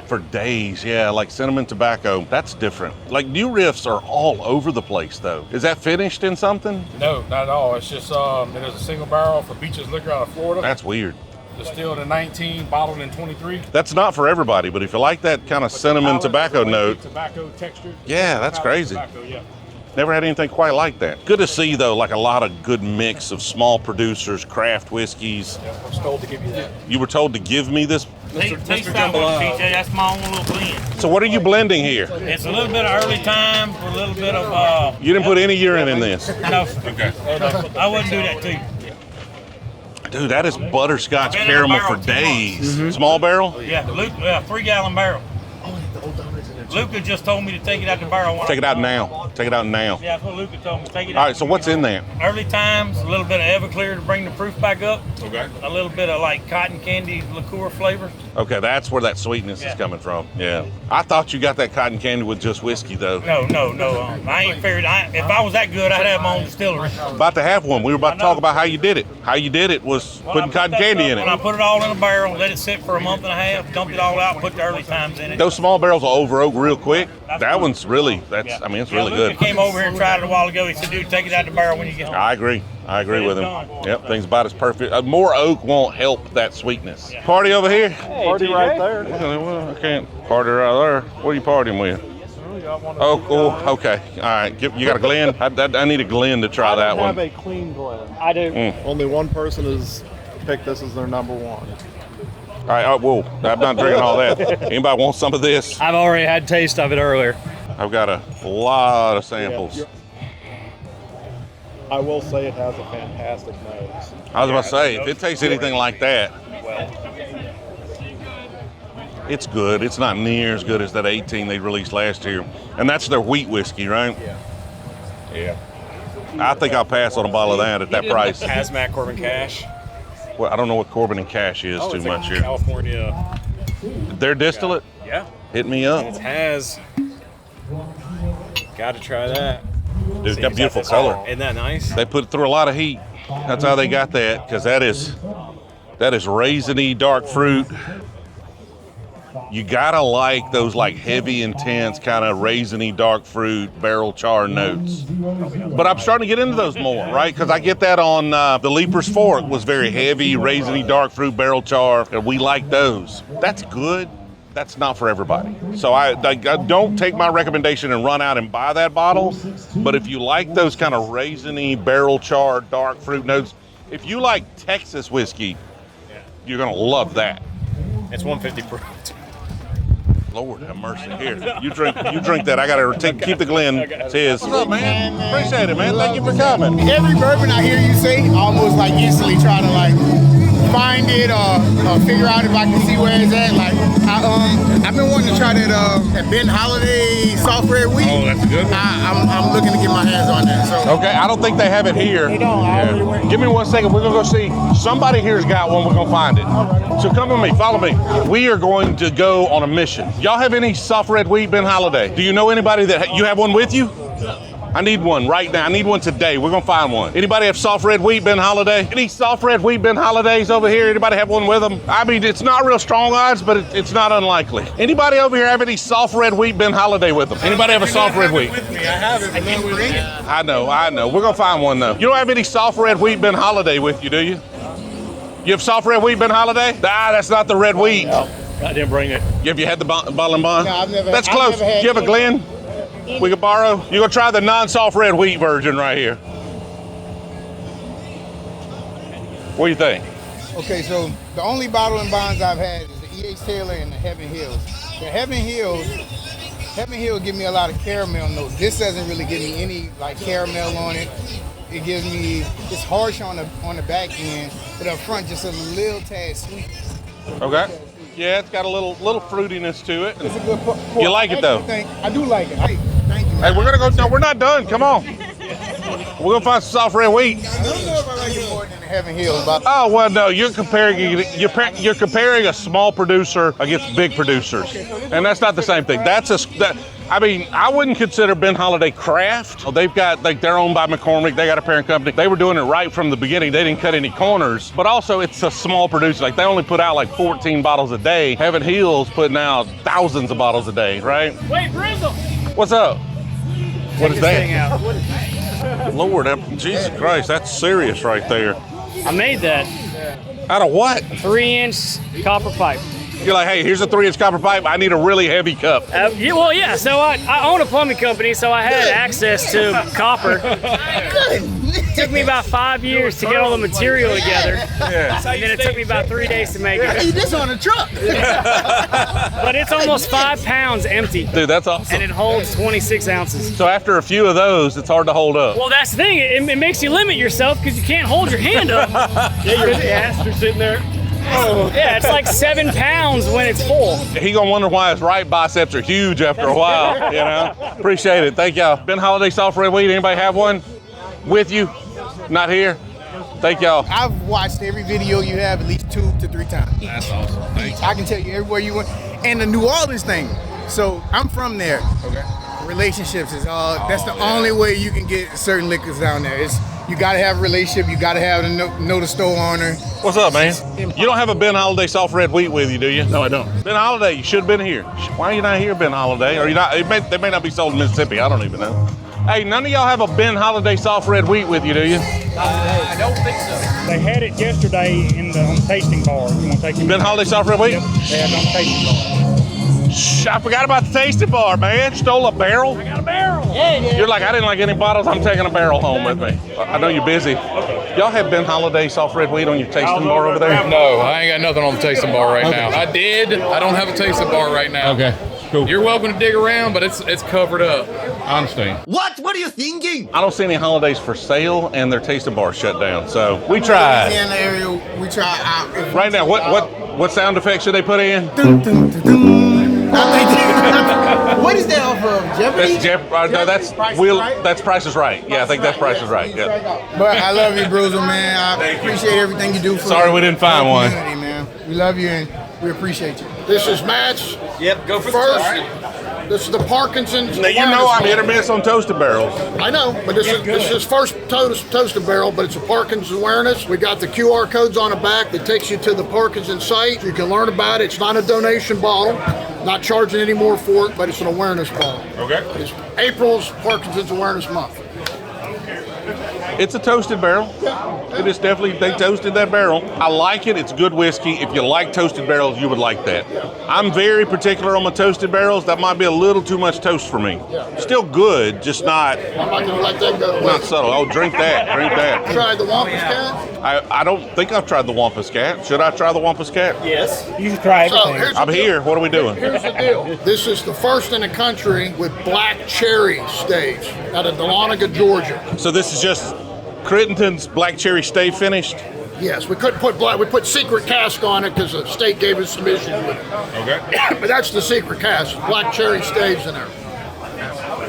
for days. Yeah, like cinnamon tobacco. That's different. Like new riffs are all over the place though. Is that finished in something? No, not at all. It's just, it is a single barrel for Beach's Liquor out of Florida. That's weird. Distilled in 19, bottled in 23. That's not for everybody, but if you like that kind of cinnamon tobacco note. Tobacco texture. Yeah, that's crazy. Tobacco, yeah. Never had anything quite like that. Good to see though, like a lot of good mix of small producers, craft whiskeys. Yeah, I was told to give you that. You were told to give me this? Taste that one, PJ. That's my own little blend. So what are you blending here? It's a little bit of early time, a little bit of. You didn't put any urine in this? No. Okay. I wouldn't do that to you. Dude, that is butterscotch caramel for days. Small barrel? Yeah, Luke, 3-gallon barrel. Luca just told me to take it out the barrel. Take it out now. Take it out now. Yeah, that's what Luca told me. Take it out. All right, so what's in there? Early times, a little bit of Everclear to bring the proof back up. Okay. A little bit of like cotton candy liqueur flavor. Okay, that's where that sweetness is coming from. Yeah. I thought you got that cotton candy with just whiskey, though. No. I ain't figured. If I was that good, I'd have my own distillery. About to have one. We were about to talk about how you did it. How you did it was putting cotton candy in it. When I put it all in a barrel, let it sit for a month and a half, dumped it all out, put the early times in it. Those small barrels will over oak real quick. That one's really, I mean, it's really good. Luca came over here and tried it a while ago. He said, dude, take it out the barrel when you get home. I agree with him. Yep, thing's about as perfect. More oak won't help that sweetness. Party over here? Party right there. Well, I can't party right there. What are you partying with? Oh, cool. Okay. All right. You got a Glen? I need a Glen to try that one. I have a clean blend. I do. Only one person has picked this as their number one. All right. Whoa. I'm not drinking all that. Anybody want some of this? I've already had taste of it earlier. I've got a lot of samples. Yeah. I will say it has a fantastic nose. I was about to say, if it tastes anything like that, it's good. It's not near as good as that 18 they released last year. And that's their wheat whiskey, right? Yeah. I think I'll pass on a bottle of that at that price. Hazmat Corbin Cash. Well, I don't know what Corbin and Cash is too much here. California. Their distillate? Yeah. Hit me up. It has. Got to try that. Dude, got beautiful color. Isn't that nice? They put it through a lot of heat. That's how they got that, because that is raisiny dark fruit. You gotta like those like heavy, intense kind of raisiny dark fruit barrel char notes. But I'm starting to get into those more, right? Because I get that on the Leaper's Fork was very heavy, raisiny dark fruit barrel char, and we like those. That's good. That's not for everybody. So I don't take my recommendation and run out and buy that bottle. But if you like those kind of raisiny barrel char dark fruit notes, if you like Texas whiskey, you're gonna love that. It's 150 proof. Lord have mercy. Here, you drink that. I gotta keep the Glen. It's his. What's up, man? Appreciate it, man. Thank you for coming. Every bourbon I hear you say, I almost like instantly try to like find it or figure out if I can see where it's at. Like I've been wanting to try that Ben Holiday soft red wheat. Oh, that's a good one. I'm looking to get my hands on that. So. Okay, I don't think they have it here. They don't. Yeah. Give me 1 second. We're gonna go see. Somebody here's got one. We're gonna find it. So come with me. Follow me. We are going to go on a mission. Y'all have any soft red wheat Ben Holiday? Do you know anybody that you have one with you? I need one right now. I need one today. We're gonna find one. Anybody have soft red wheat Ben Holiday? Any soft red wheat Ben Holidays over here? Anybody have one with them? I mean, it's not real strong odds, but it's not unlikely. Anybody over here have any soft red wheat Ben Holiday with them? Anybody have a soft red wheat? With me. I have it, but not with me. I know. We're gonna find one though. You don't have any soft red wheat Ben Holiday with you, do you? You have soft red wheat Ben Holiday? That's not the red wheat. No, I didn't bring it. Have you had the bottle and bond? No, I've never. That's I've close. never had You have a Glen? We could borrow. You're gonna try the non-soft red wheat version right here. What do you think? Okay, so the only bottle and bonds I've had is the E.H. Taylor and the Heaven Hills. The Heaven Hills give me a lot of caramel notes. This doesn't really give me any like caramel on it. it gives me, it's harsh on the back end, but up front just a little tad sweet. Okay. Yeah, it's got a little fruitiness to it. It's a good pork. You like it though? I do like it. Hey, thank you. Hey, we're gonna go. No, we're not done. Come on. We're gonna find some soft red wheat. I don't know if I like it more than the Heaven Hills, but Oh well, no. You're comparing a small producer against big producers, and that's not the same thing. I mean, I wouldn't consider Ben Holiday craft. Oh, they've got, like, they're owned by McCormick. They got a parent company. They were doing it right from the beginning. They didn't cut any corners. But also, it's a small producer. Like, they only put out like 14 bottles a day. Heaven Hills putting out thousands of bottles a day, right? Wait, Brewzle. What's up? What is that? Out. Lord, Jesus Christ, that's serious right there. I made that. Out of what? 3-inch copper pipe. You're like, hey, here's a 3-inch copper pipe. I need a really heavy cup. Yeah. So I own a plumbing company, so I had access to copper. It took me about 5 years to get all the material together. Yeah. And then it took me about 3 days to make it. Eat this on a truck. But it's almost 5 pounds empty. Dude, that's awesome. And it holds 26 ounces. So after a few of those, it's hard to hold up. Well, that's the thing. It makes you limit yourself because you can't hold your hand up. Yeah, your ass are sitting there. Oh. Yeah, it's like 7 pounds when it's full. He gonna wonder why his right biceps are huge after a while, you know? Appreciate it, thank y'all. Ben Holiday soft red wheat, anybody have one with you? Not here? Thank y'all. I've watched every video you have at least 2 to 3 times. That's awesome, thanks. I can tell you everywhere you went. And the New Orleans thing, so I'm from there. Okay. Relationships is that's the only way you can get certain liquors down there. You gotta have a relationship, you gotta have know the store owner. What's up, man? You don't have a Ben Holiday soft red wheat with you, do you? No, I don't. Ben Holiday, you should have been here. Why are you not here, Ben Holiday? Or you not? They may not be sold in Mississippi. I don't even know. Hey, none of y'all have a Ben Holiday soft red wheat with you, do you? I don't think so. They had it yesterday on the tasting bar. You want to take Ben Holiday soft red wheat? Yep, they had it on the tasting bar. Shh, I forgot about the tasting bar, man. Stole a barrel? I got a barrel. Yeah. You're like, I didn't like any bottles. I'm taking a barrel home with me. I know you're busy. Y'all have Ben Holiday soft red wheat on your tasting bar over there? No, I ain't got nothing on the tasting bar right now. I did. I don't have a tasting bar right now. Okay, cool. You're welcome to dig around, but it's covered up. I understand. What? What are you thinking? I don't see any holidays for sale, and their tasting bar shut down. So we tried. In the area, we try. Right now, what sound effects should they put in? What is that off of? Jeopardy? No, that's That's Price is Right. Yeah, I think that's Price is Right. Yeah. But I love you, Brewzle, man. I appreciate everything you do for Sorry we didn't find our one. community, man. We love you and we appreciate you. This is Matt's. Yep, go for First, the this is the Parkinson's. Now, you know I'm hit or awareness miss on toasted barrels. I know, but this is his first toasted barrel, but it's a Parkinson's awareness. We got the QR codes on the back that takes you to the Parkinson's site. You can learn about it. It's not a donation bottle, not charging any more for it, but it's an awareness bottle. Okay. It's April's Parkinson's Awareness Month. It's a toasted barrel. It is definitely, they toasted that barrel. I like it. It's good whiskey. If you like toasted barrels, you would like that. I'm very particular on my toasted barrels. That might be a little too much toast for me. Still good, just not. I'm not going to let that go to Not waste. subtle. Oh, drink that. Drink that. Tried the Wampus Cat? I don't think I've tried the Wampus Cat. Should I try the Wampus Cat? Yes. You should try So everything. here's I'm the deal. here. What are we doing? Here's the deal. This is the first in the country with black cherry stage out of Dahlonega, Georgia. So this is just Crittenden's Black Cherry Stay finished? Yes, we couldn't put black. We put secret cask on it because the state gave us some issues with it. Okay. But that's the secret cask. Black cherry staves in there.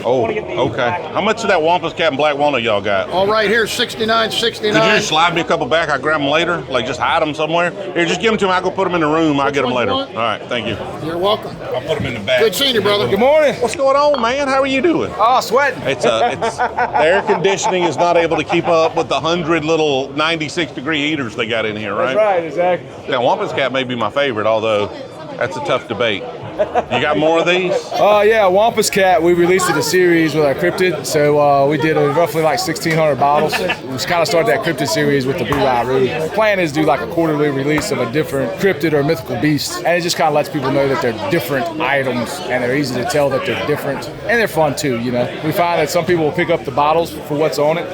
Oh, okay. How much of that Wampus Cat and Black Walnut y'all got? All right, here, $69.69. Could you just slide me a couple back? I grab them later? Like just hide them somewhere? Here, just give them to me. I'll go put them in the room. I'll get them later. All right, thank you. You're welcome. I'll put them in the bag. Good seeing you, brother. Good morning. What's going on, man? How are you doing? Oh, sweating. It's the air conditioning is not able to keep up with the 100 little 96-degree heaters they got in here, right? That's right, exactly. Yeah, Wampus Cat may be my favorite, although that's a tough debate. You got more of these? Yeah, Wampus Cat, we released it a series with our Cryptid, so we did roughly like 1,600 bottles. We just kind of started that Cryptid series with the Blue Eye Root. The plan is to do like a quarterly release of a different Cryptid or mythical beast, and it just kind of lets people know that they're different items, and they're easy to tell that they're different, and they're fun too, you know. We find that some people will pick up the bottles for what's on it.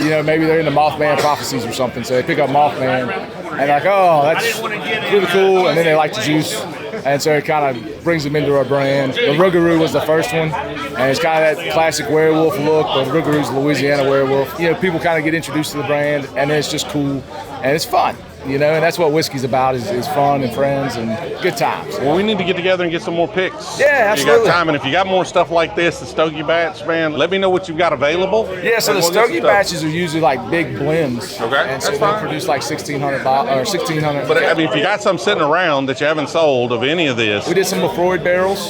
You know, maybe they're into Mothman Prophecies or something, so they pick up Mothman, and like, oh, that's really cool, and then they like the juice. And And so it kind of brings them into our brand. The Rougarou was the first one, and it's kind of that classic werewolf look, but Rougarou's Louisiana werewolf. You know, people kind of get introduced to the brand, and it's just cool, and it's fun. You know, and that's what whiskey's about is fun and friends and good times. Well, we need to get together and get some more picks. Yeah, absolutely. You got time, and if you got more stuff like this, the Stogie batch, man, let me know what you've got available. Yeah, so the Stogie batches are usually like big blends. Okay, and so they produce like 1,600 bottles or 1,600. But I mean, if you got some sitting around that you haven't sold of any of this, we did some Lefroy barrels.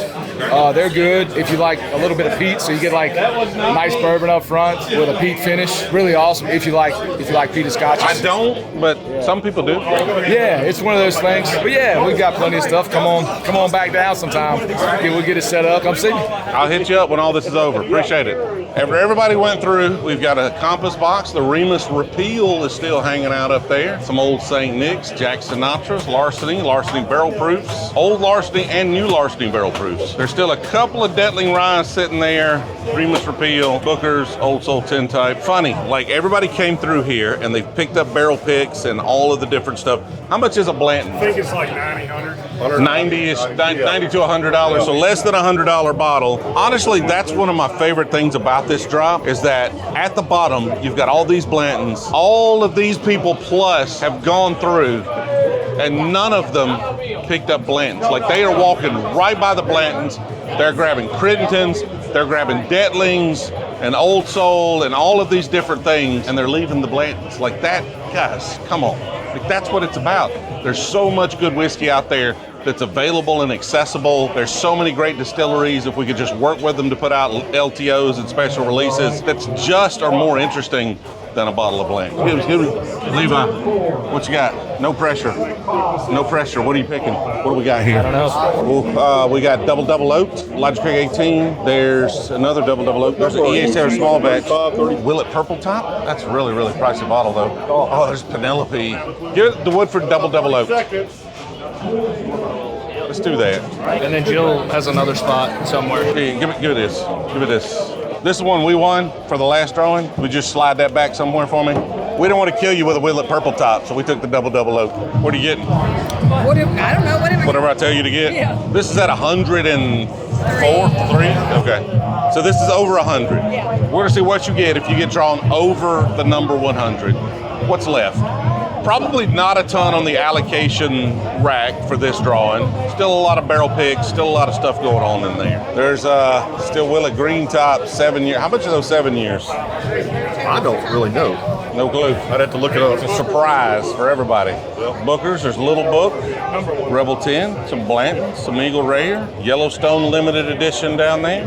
They're good if you like a little bit of peat, so you get like nice bourbon up front with a peat finish. Really awesome if you like peated scotches. I don't, but some people do. Yeah, it's one of those things. But yeah, we've got plenty of stuff. Come on back down sometime. We'll get it set up. Come see me. I'll hit you up when all this is over. Appreciate it. After everybody went through, we've got a compass box. The Remus Repeal is still hanging out up there. Some old St. Nick's, Jack Sinatra's, Larceny barrel proofs, old Larceny and new Larceny barrel proofs. There's still a couple of Detling Rye sitting there. Remus Repeal, Booker's, Old Soul Tintype. Funny, like everybody came through here and they picked up barrel picks and all of the different stuff. How much is a Blanton? I think it's like $90, $100. 90 to $100, so less than $100 bottle. Honestly, that's one of my favorite things about this drop is that at the bottom, you've got all these Blantons. All of these people plus have gone through and none of them picked up Blantons. Like they are walking right by the Blantons. They're grabbing Crittentons, they're grabbing Detlings and Old Soul and all of these different things, and they're leaving the Blantons. Like that, guys, come on. Like that's what it's about. There's so much good whiskey out there that's available and accessible. There's so many great distilleries. If we could just work with them to put out LTOs and special releases, that's just are more interesting than a bottle of Blanc. Levi, what you got? No pressure. No pressure. What are you picking? What do we got here? I don't know. Well, we got double oaked, Logic Pick 18. There's another double oaked. There's an EA7 small batch. Willet Purple Top. That's a really, really pricey bottle though. Oh, there's Penelope. Give it the Woodford double oaked. Let's do that. And then Jill has another spot somewhere. Hey, give it this. Give it this. This is one we won for the last drawing. We just slide that back somewhere for me. We don't want to kill you with a Willet Purple Top, so we took the double oak. What are you getting? I don't know. Whatever I tell you to get? Yeah. This is at 104? 3? Okay. So this is over 100. Yeah. We're going to see what you get if you get drawn over the number 100. What's left? Probably not a ton on the allocation rack for this drawing. Still a lot of barrel picks, still a lot of stuff going on in there. There's still Willet Green Top, 7 years. How much are those 7 years? I don't really know. No clue. I'd have to look it up. It's a surprise for everybody. Booker's, there's Little Book, Rebel 10, some Blanton, some Eagle Rare, Yellowstone limited edition down there.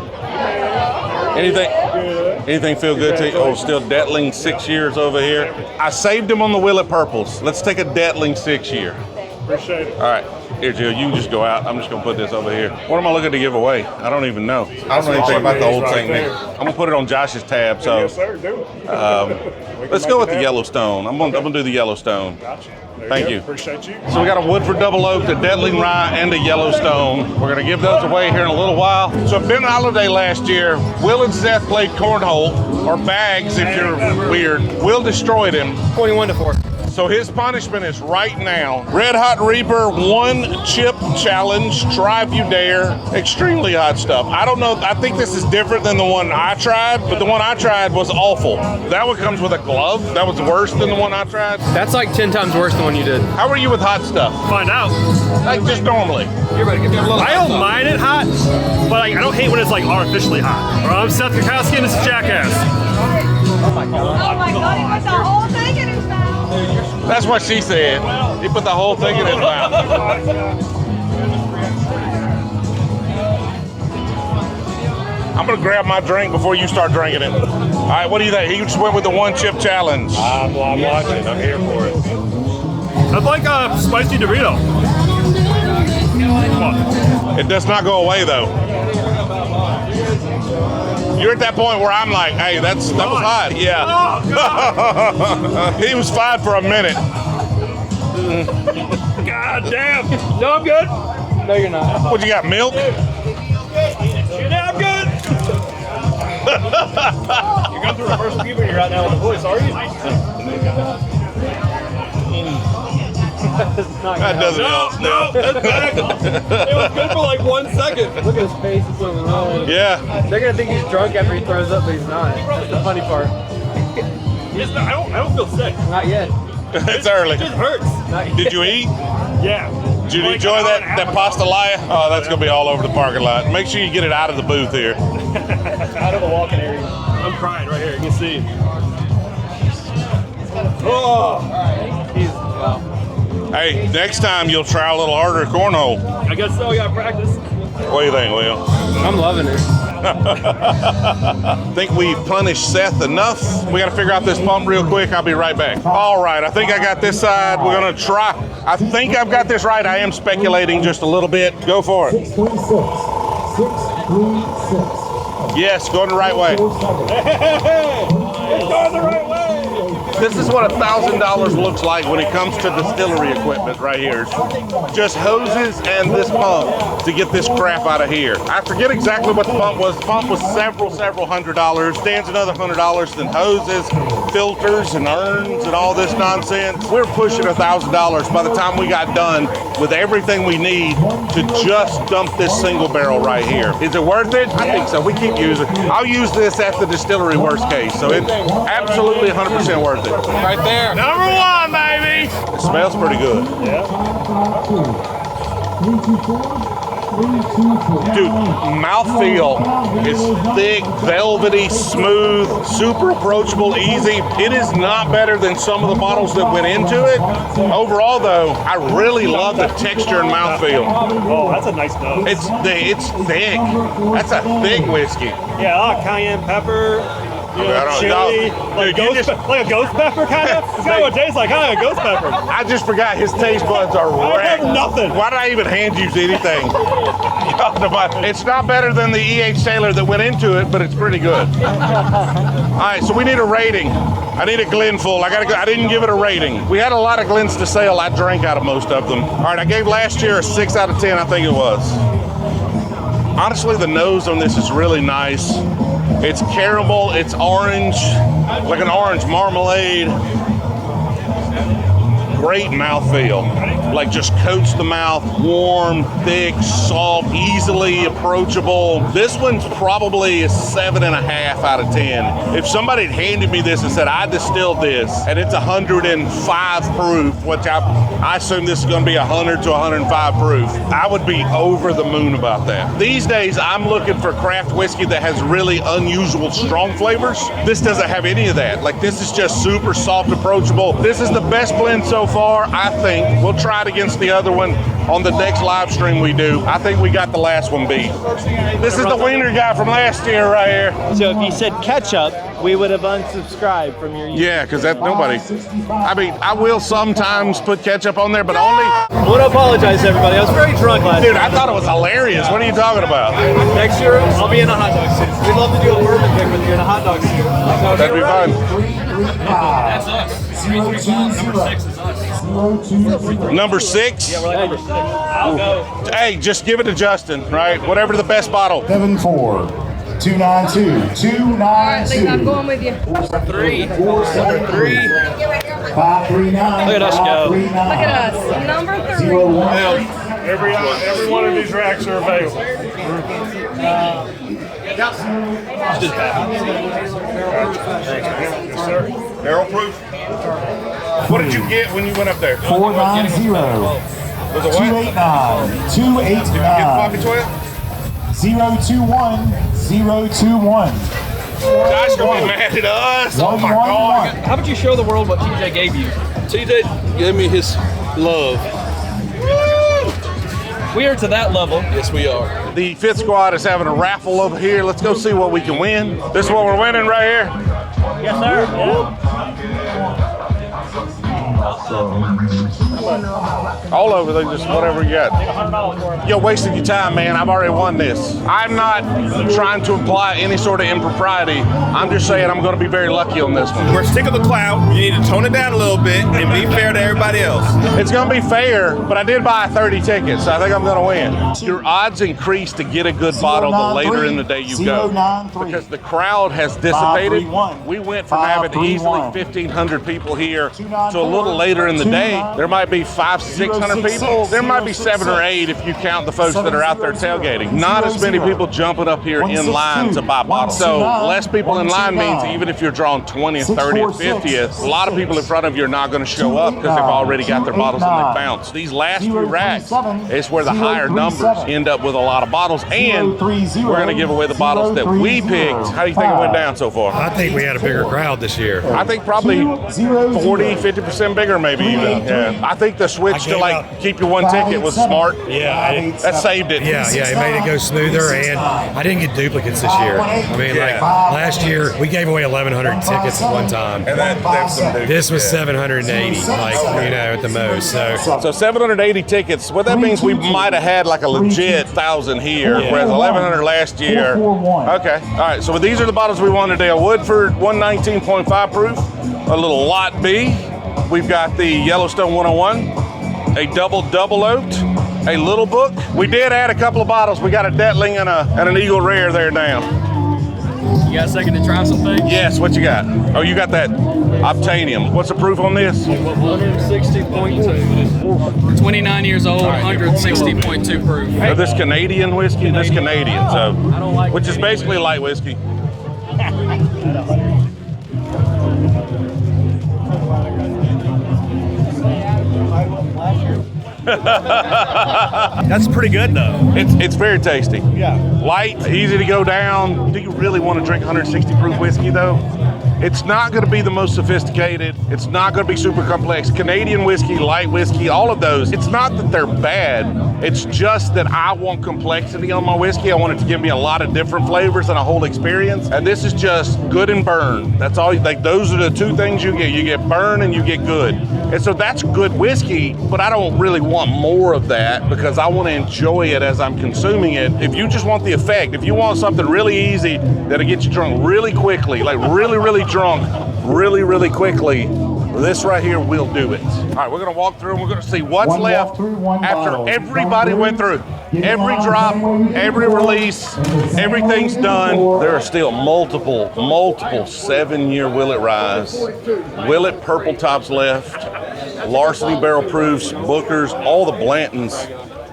Anything feel good to you? Oh, still Detling 6 years over here. I saved them on the Willet Purples. Let's take a Detling 6 year. Appreciate it. All right. Here, Jill, you can just go out. I'm just going to put this over here. What am I looking to give away? I don't even know. I don't know anything about the old thing. I'm going to put it on Josh's tab. So, Yes, sir. Do it. let's go with the Yellowstone. I'm going to do the Yellowstone. Gotcha. There Thank you. Appreciate you. So we got a Woodford Double Oak, a Detling Rye, and a Yellowstone. We're going to give those away here in a little while. So at Ben Holiday last year, Will and Seth played cornhole, or bags if you're weird. Will destroyed him. 21-4. So his punishment is right now. Red Hot Reaper 1 chip challenge, try if you dare. Extremely hot stuff. I don't know, I think this is different than the one I tried, but the one I tried was awful. That one comes with a glove. That was worse than the one I tried. That's like 10 times worse than the one you did. How are you with hot stuff? Find out. Like just normally. I don't mind it hot, but like, I don't hate when it's like artificially hot. Or I'm Seth Kukowski and this is Jackass. Oh my God, he put the whole thing in his mouth. That's what she said. He put the whole thing in his mouth. I'm gonna grab my drink before you start drinking it. All right, what do you think? He just went with the 1 chip challenge. I'm watching. I'm here for it. I'd like a spicy Dorito. Come on. It does not go away though. You're at that point where I'm like, hey, that was hot. Yeah. Oh, he was fine for a minute. God damn. No, I'm good. No, you're not. What you got, milk? Yeah, I'm good. You're going through reverse puberty right now with the voice, are you? That doesn't help. No, that's back. It was good for like 1 second. Look at his face. It's so wrong. Yeah. They're gonna think he's drunk after he throws up, but he's not. That's the funny part. I don't feel sick. Not yet. It's early. It just hurts. Did you eat? Yeah. Did you enjoy that pastalaia? Oh, that's going to be all over the parking lot. Make sure you get it out of the booth here. Out of the walking area. I'm crying right here. You can see. Oh. Hey, next time you'll try a little harder cornhole. I guess so. I got to practice. What do you think, Will? I'm loving it. Think we've punished Seth enough? We got to figure out this pump real quick. I'll be right back. All right, I think I got this side. We're going to try. I think I've got this right. I am speculating just a little bit. Go for it. 636. Yes, going the right way. It's going the right way. This is what $1,000 looks like when it comes to distillery equipment right here. Just hoses and this pump to get this crap out of here. I forget exactly what the pump was. The pump was several $100. Stands another $100, then hoses, filters, and urns, and all this nonsense. We're pushing $1,000 by the time we got done with everything we need to just dump this single barrel right here. Is it worth it? I think so. We keep using it. I'll use this at the distillery worst case. So it's absolutely 100% worth it. Right there. Number 1, baby. It smells pretty good. Yeah. Dude, mouthfeel is thick, velvety, smooth, super approachable, easy. It is not better than some of the bottles that went into it. Overall, though, I really love the texture and mouthfeel. Oh, that's a nice nose. It's thick. That's a thick whiskey. Yeah, a lot of cayenne pepper. You know, chili, like a ghost pepper kind of? It's kind of what it tastes like, kind of a ghost pepper. I just forgot his taste buds are wrecked. I have nothing. Why did I even hand you anything? It's not better than the E.H. Taylor that went into it, but it's pretty good. All right, so we need a rating. I need a Glenful. I didn't give it a rating. We had a lot of Glens to sell. I drank out of most of them. All right, I gave last year a 6 out of 10, I think it was. Honestly, the nose on this is really nice. It's caramel, it's orange, like an orange marmalade. Great mouthfeel. Like just coats the mouth, warm, thick, salt, easily approachable. This one's probably a 7.5 out of 10. If somebody had handed me this and said, I distilled this, and it's 105 proof, which I assume this is gonna be 100 to 105 proof, I would be over the moon about that. These days, I'm looking for craft whiskey that has really unusual strong flavors. This doesn't have any of that. Like this is just super soft, approachable. This is the best blend so far, I think. We'll try it against the other one on the next live stream we do. I think we got the last one beat. This is the wiener guy from last year right here. So if you said ketchup, we would have unsubscribed from your YouTube. Yeah, because nobody. I mean, I will sometimes put ketchup on there, but only. I want to apologize to everybody. I was very drunk last Dude, I thought it was hilarious. What are you talking about? Next year, I'll be in a hot dog suit. We'd love to do a bourbon pick with you in a hot dog suit. That'd be fun. That's us. 335. Number 6 is us. Number 6? Yeah, we're like number 6. I'll go. Hey, just give it to Justin, right? Whatever the best bottle. 74292. 292. I'm going with you. 3. Number 3. 539. Look at us go. Look at us. Number 3. Every one of these racks are available. Yes, sir. Barrel proof. What did you get when you went up there? 490. Was it what? 289. 289. Did you get floppy toilet? 021. 021. Josh gonna be mad at us. Oh my God. How about you show the world what TJ gave you? TJ gave me his love. We are to that level. Yes, we are. The 5th squad is having a raffle over here. Let's go see what we can win. This is what we're winning right here. Yes, sir. Yeah. All over, they just whatever you got. You're wasting your time, man. I've already won this. I'm not trying to imply any sort of impropriety. I'm just saying I'm going to be very lucky on this one. We're sick of the clout. You need to tone it down a little bit and be fair to everybody else. It's going to be fair, but I did buy 30 tickets, so I think I'm going to win. Your odds increase to get a good bottle the later in the day you go. Because the crowd has dissipated. We went from having easily 1,500 people here to a little little later in the day, there might be 500-600 people. There might be 7 or 8 if you count the folks that are out there tailgating. Not as many people jumping up here in line to buy bottles. So less people in line means even if you're drawing 20th, 30th, 50th, a lot of people in front of you are not going to show up because they've already got their bottles and they bounce. These last few racks is where the higher numbers end up with a lot of bottles, and we're going to give away the bottles that we picked. How do you think it went down so far? I think we had a bigger crowd this year. I think probably 40-50% bigger, maybe even. Yeah. I think the switch to like keep your one ticket was smart. Yeah, that saved it. Yeah, it made it go smoother, and I didn't get duplicates this year. I mean, like last year we gave away 1,100 tickets at one time. And that's some big, this was 780, like at the most. So 780 tickets. What that means, we might have had like a legit 1,000 here, whereas 1,100 last year. Okay. All right. So these are the bottles we won today. A Woodford 119.5 proof, a little Lot B. We've got the Yellowstone 101, a double oaked, a Little Book. We did add a couple of bottles. We got a Detling and an Eagle Rare there now. You got a second to try some things? Yes, what you got? Oh, you got that Obtainium. What's the proof on this? 160.2. 29 years old, 160.2 proof. So this Canadian whiskey? This Canadian, so which is basically light whiskey. That's pretty good though. It's very tasty. Yeah. Light, easy to go down. Do you really want to drink 160 proof whiskey though? It's not going to be the most sophisticated. It's not going to be super complex. Canadian whiskey, light whiskey, all of those. It's not that they're bad. It's just that I want complexity on my whiskey. I want it to give me a lot of different flavors and a whole experience. And this is just good and burn. That's all. Like those are the two things you get. You get burn and you get good. And so that's good whiskey, but I don't really want more of that because I want to enjoy it as I'm consuming it. If you just want the effect, if you want something really easy that'll get you drunk really quickly, like really drunk really quickly, this right here will do it. All right, we're going to walk through and we're going to see what's left after everybody went through. Every drop, every release, everything's done. There are still multiple 7-year Willet Ryes, Willet Purple Tops left, Larceny Barrel Proofs, Bookers, all the Blantons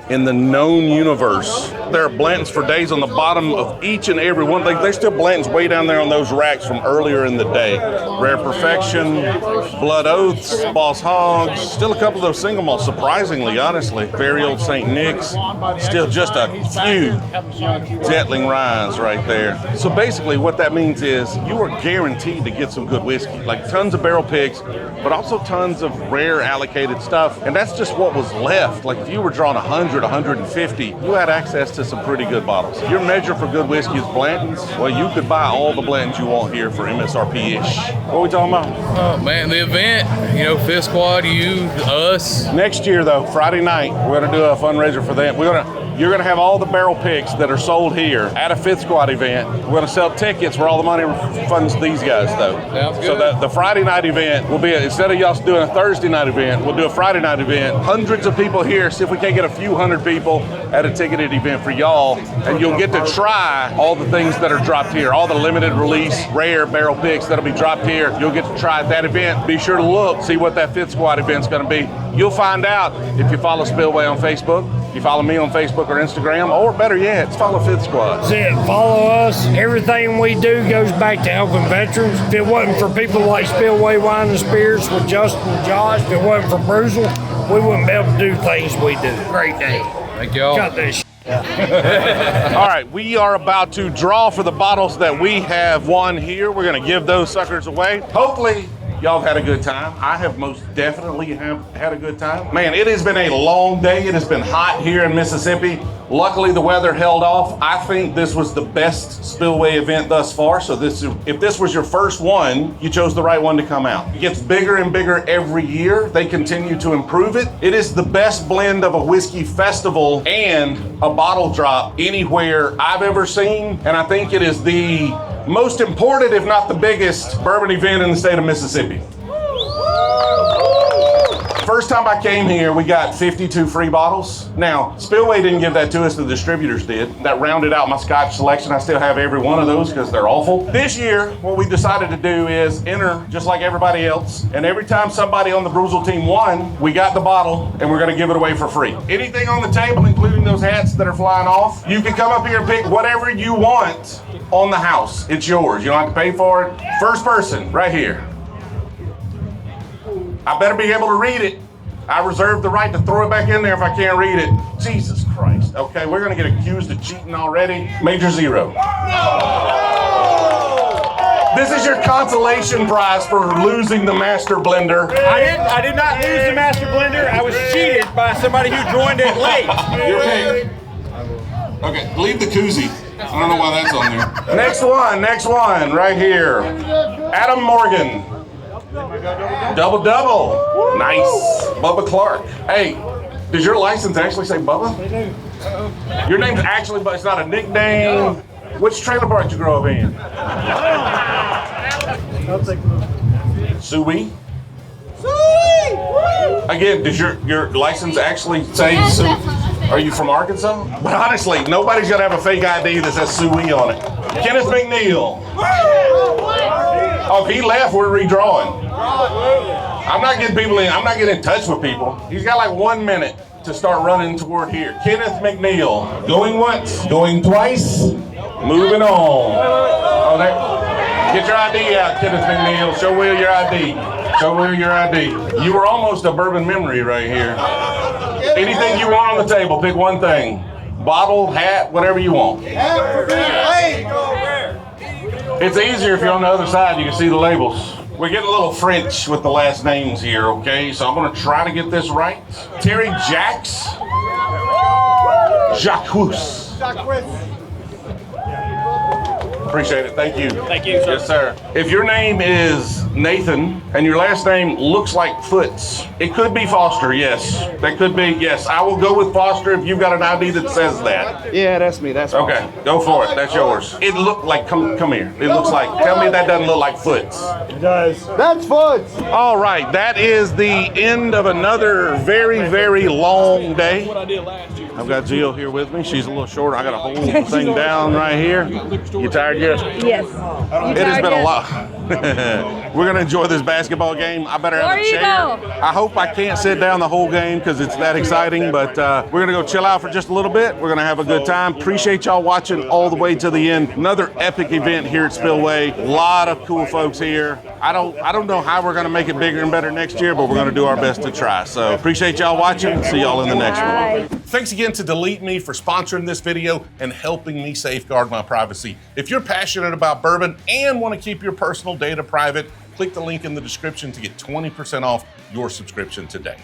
in the known universe. There are Blantons for days on the bottom of each and every one. There's still Blantons way down there on those racks from earlier in the day. Rare Perfection, Blood Oaths, Boss Hogs, still a couple of those single malts, surprisingly, honestly. Very old St. Nick's, still just a few Detling Ryes right there. So basically what that means is you are guaranteed to get some good whiskey, like tons of barrel picks, but also tons of rare allocated stuff. And that's just what was left. Like if you were drawing 100, 150, you had access to some pretty good bottles. Your measure for good whiskey is Blanton's. Well, you could buy all the Blantons you want here for MSRP-ish. What are we talking about? Oh man, the event, Fifth Squad, you, us. Next year though, Friday night, we're gonna do a fundraiser for them. You're gonna have all the barrel picks that are sold here at a Fifth Squad event. We're gonna sell tickets where all the money funds these guys though. Sounds good. So the Friday night event will be, instead of y'all doing a Thursday night event, we'll do a Friday night event. Hundreds of people here, see if we can't get a few hundred people at a ticketed event for y'all. And you'll get to try all the things that are dropped here, all the limited release, rare barrel picks that'll be dropped here. You'll get to try at that event. Be sure to look, see what that Fifth Squad event's gonna be. You'll find out if you follow Spillway on Facebook, if you follow me on Facebook or Instagram, or better yet, follow Fifth Squad. That's it. Follow us. Everything we do goes back to helping veterans. If it wasn't for people like Spillway Wine and Spirits with Justin and Josh, if it wasn't for Brewzle, we wouldn't be able to do things we do. Great day. Thank y'all. Got this. All right, we are about to draw for the bottles that we have won here. We're going to give those suckers away. Hopefully, y'all have had a good time. I have most definitely had a good time. Man, it has been a long day. It has been hot here in Mississippi. Luckily, the weather held off. I think this was the best Spillway event thus far. So if this was your first one, you chose the right one to come out. It gets bigger and bigger every year. They continue to improve it. It is the best blend of a whiskey festival and a bottle drop anywhere I've ever seen. And I think it is the most important, if not the biggest, bourbon event in the state of Mississippi. First time I came here, we got 52 free bottles. Now, Spillway didn't give that to us, the distributors did. That rounded out my Scotch selection. I still have every one of those because they're awful. This year, what we decided to do is enter just like everybody else. And every time somebody on the Brewzle team won, we got the bottle and we're gonna give it away for free. Anything on the table, including those hats that are flying off, you can come up here and pick whatever you want on the house. It's yours. You don't have to pay for it. First person, right here. I better be able to read it. I reserve the right to throw it back in there if I can't read it. Jesus Christ. Okay, we're gonna get accused of cheating already. Major zero. This is your consolation prize for losing the master blender. I did not lose the master blender. I was cheated by somebody who joined it late. You're okay. Okay, leave the koozie. I don't know why that's on there. Next one, right here. Adam Morgan. Double. Nice. Bubba Clark. Hey, does your license actually say Bubba? Your name's actually, but it's not a nickname. Which trailer park did you grow up in? Suey? Again, does your license actually say Suey? Are you from Arkansas? But honestly, nobody's gonna have a fake ID that says Suey on it. Kenneth McNeil. Oh, if he left, we're redrawing. I'm not getting people in. I'm not getting in touch with people. He's got like 1 minute to start running toward here. Kenneth McNeil. Going once, going twice, moving on. Oh, there. Get your ID out, Kenneth McNeil. Show Will your ID. Show Will your ID. You were almost a bourbon memory right here. Anything you want on the table, pick one thing. Bottle, hat, whatever you want. It's easier if you're on the other side, you can see the labels. We're getting a little French with the last names here, okay? So I'm gonna try to get this right. Terry Jacques. Appreciate it, thank you. Thank you, sir. Yes, sir. If your name is Nathan and your last name looks like Foots, it could be Foster, yes. That could be, yes. I will go with Foster if you've got an ID that says that. Yeah, that's me. That's okay. Go for it. That's yours. It looked like, come here. It looks like, tell me that doesn't look like Foots. It does. That's Foots. All right, that is the end of another very, very long day. I've got Jill here with me. She's a little shorter. I got to hold the thing down right here. You tired yet? Yes. It has been a lot. We're going to enjoy this basketball game. I better have a chair. I hope I can't sit down the whole game because it's that exciting, but we're going to go chill out for just a little bit. We're going to have a good time. Appreciate y'all watching all the way to the end. Another epic event here at Spillway. A lot of cool folks here. I don't know how we're going to make it bigger and better next year, but we're going to do our best to try. So appreciate y'all watching. See y'all in the next one. Thanks again to Delete Me for sponsoring this video and helping me safeguard my privacy. If you're passionate about bourbon and want to keep your personal data private, click the link in the description to get 20% off your subscription today.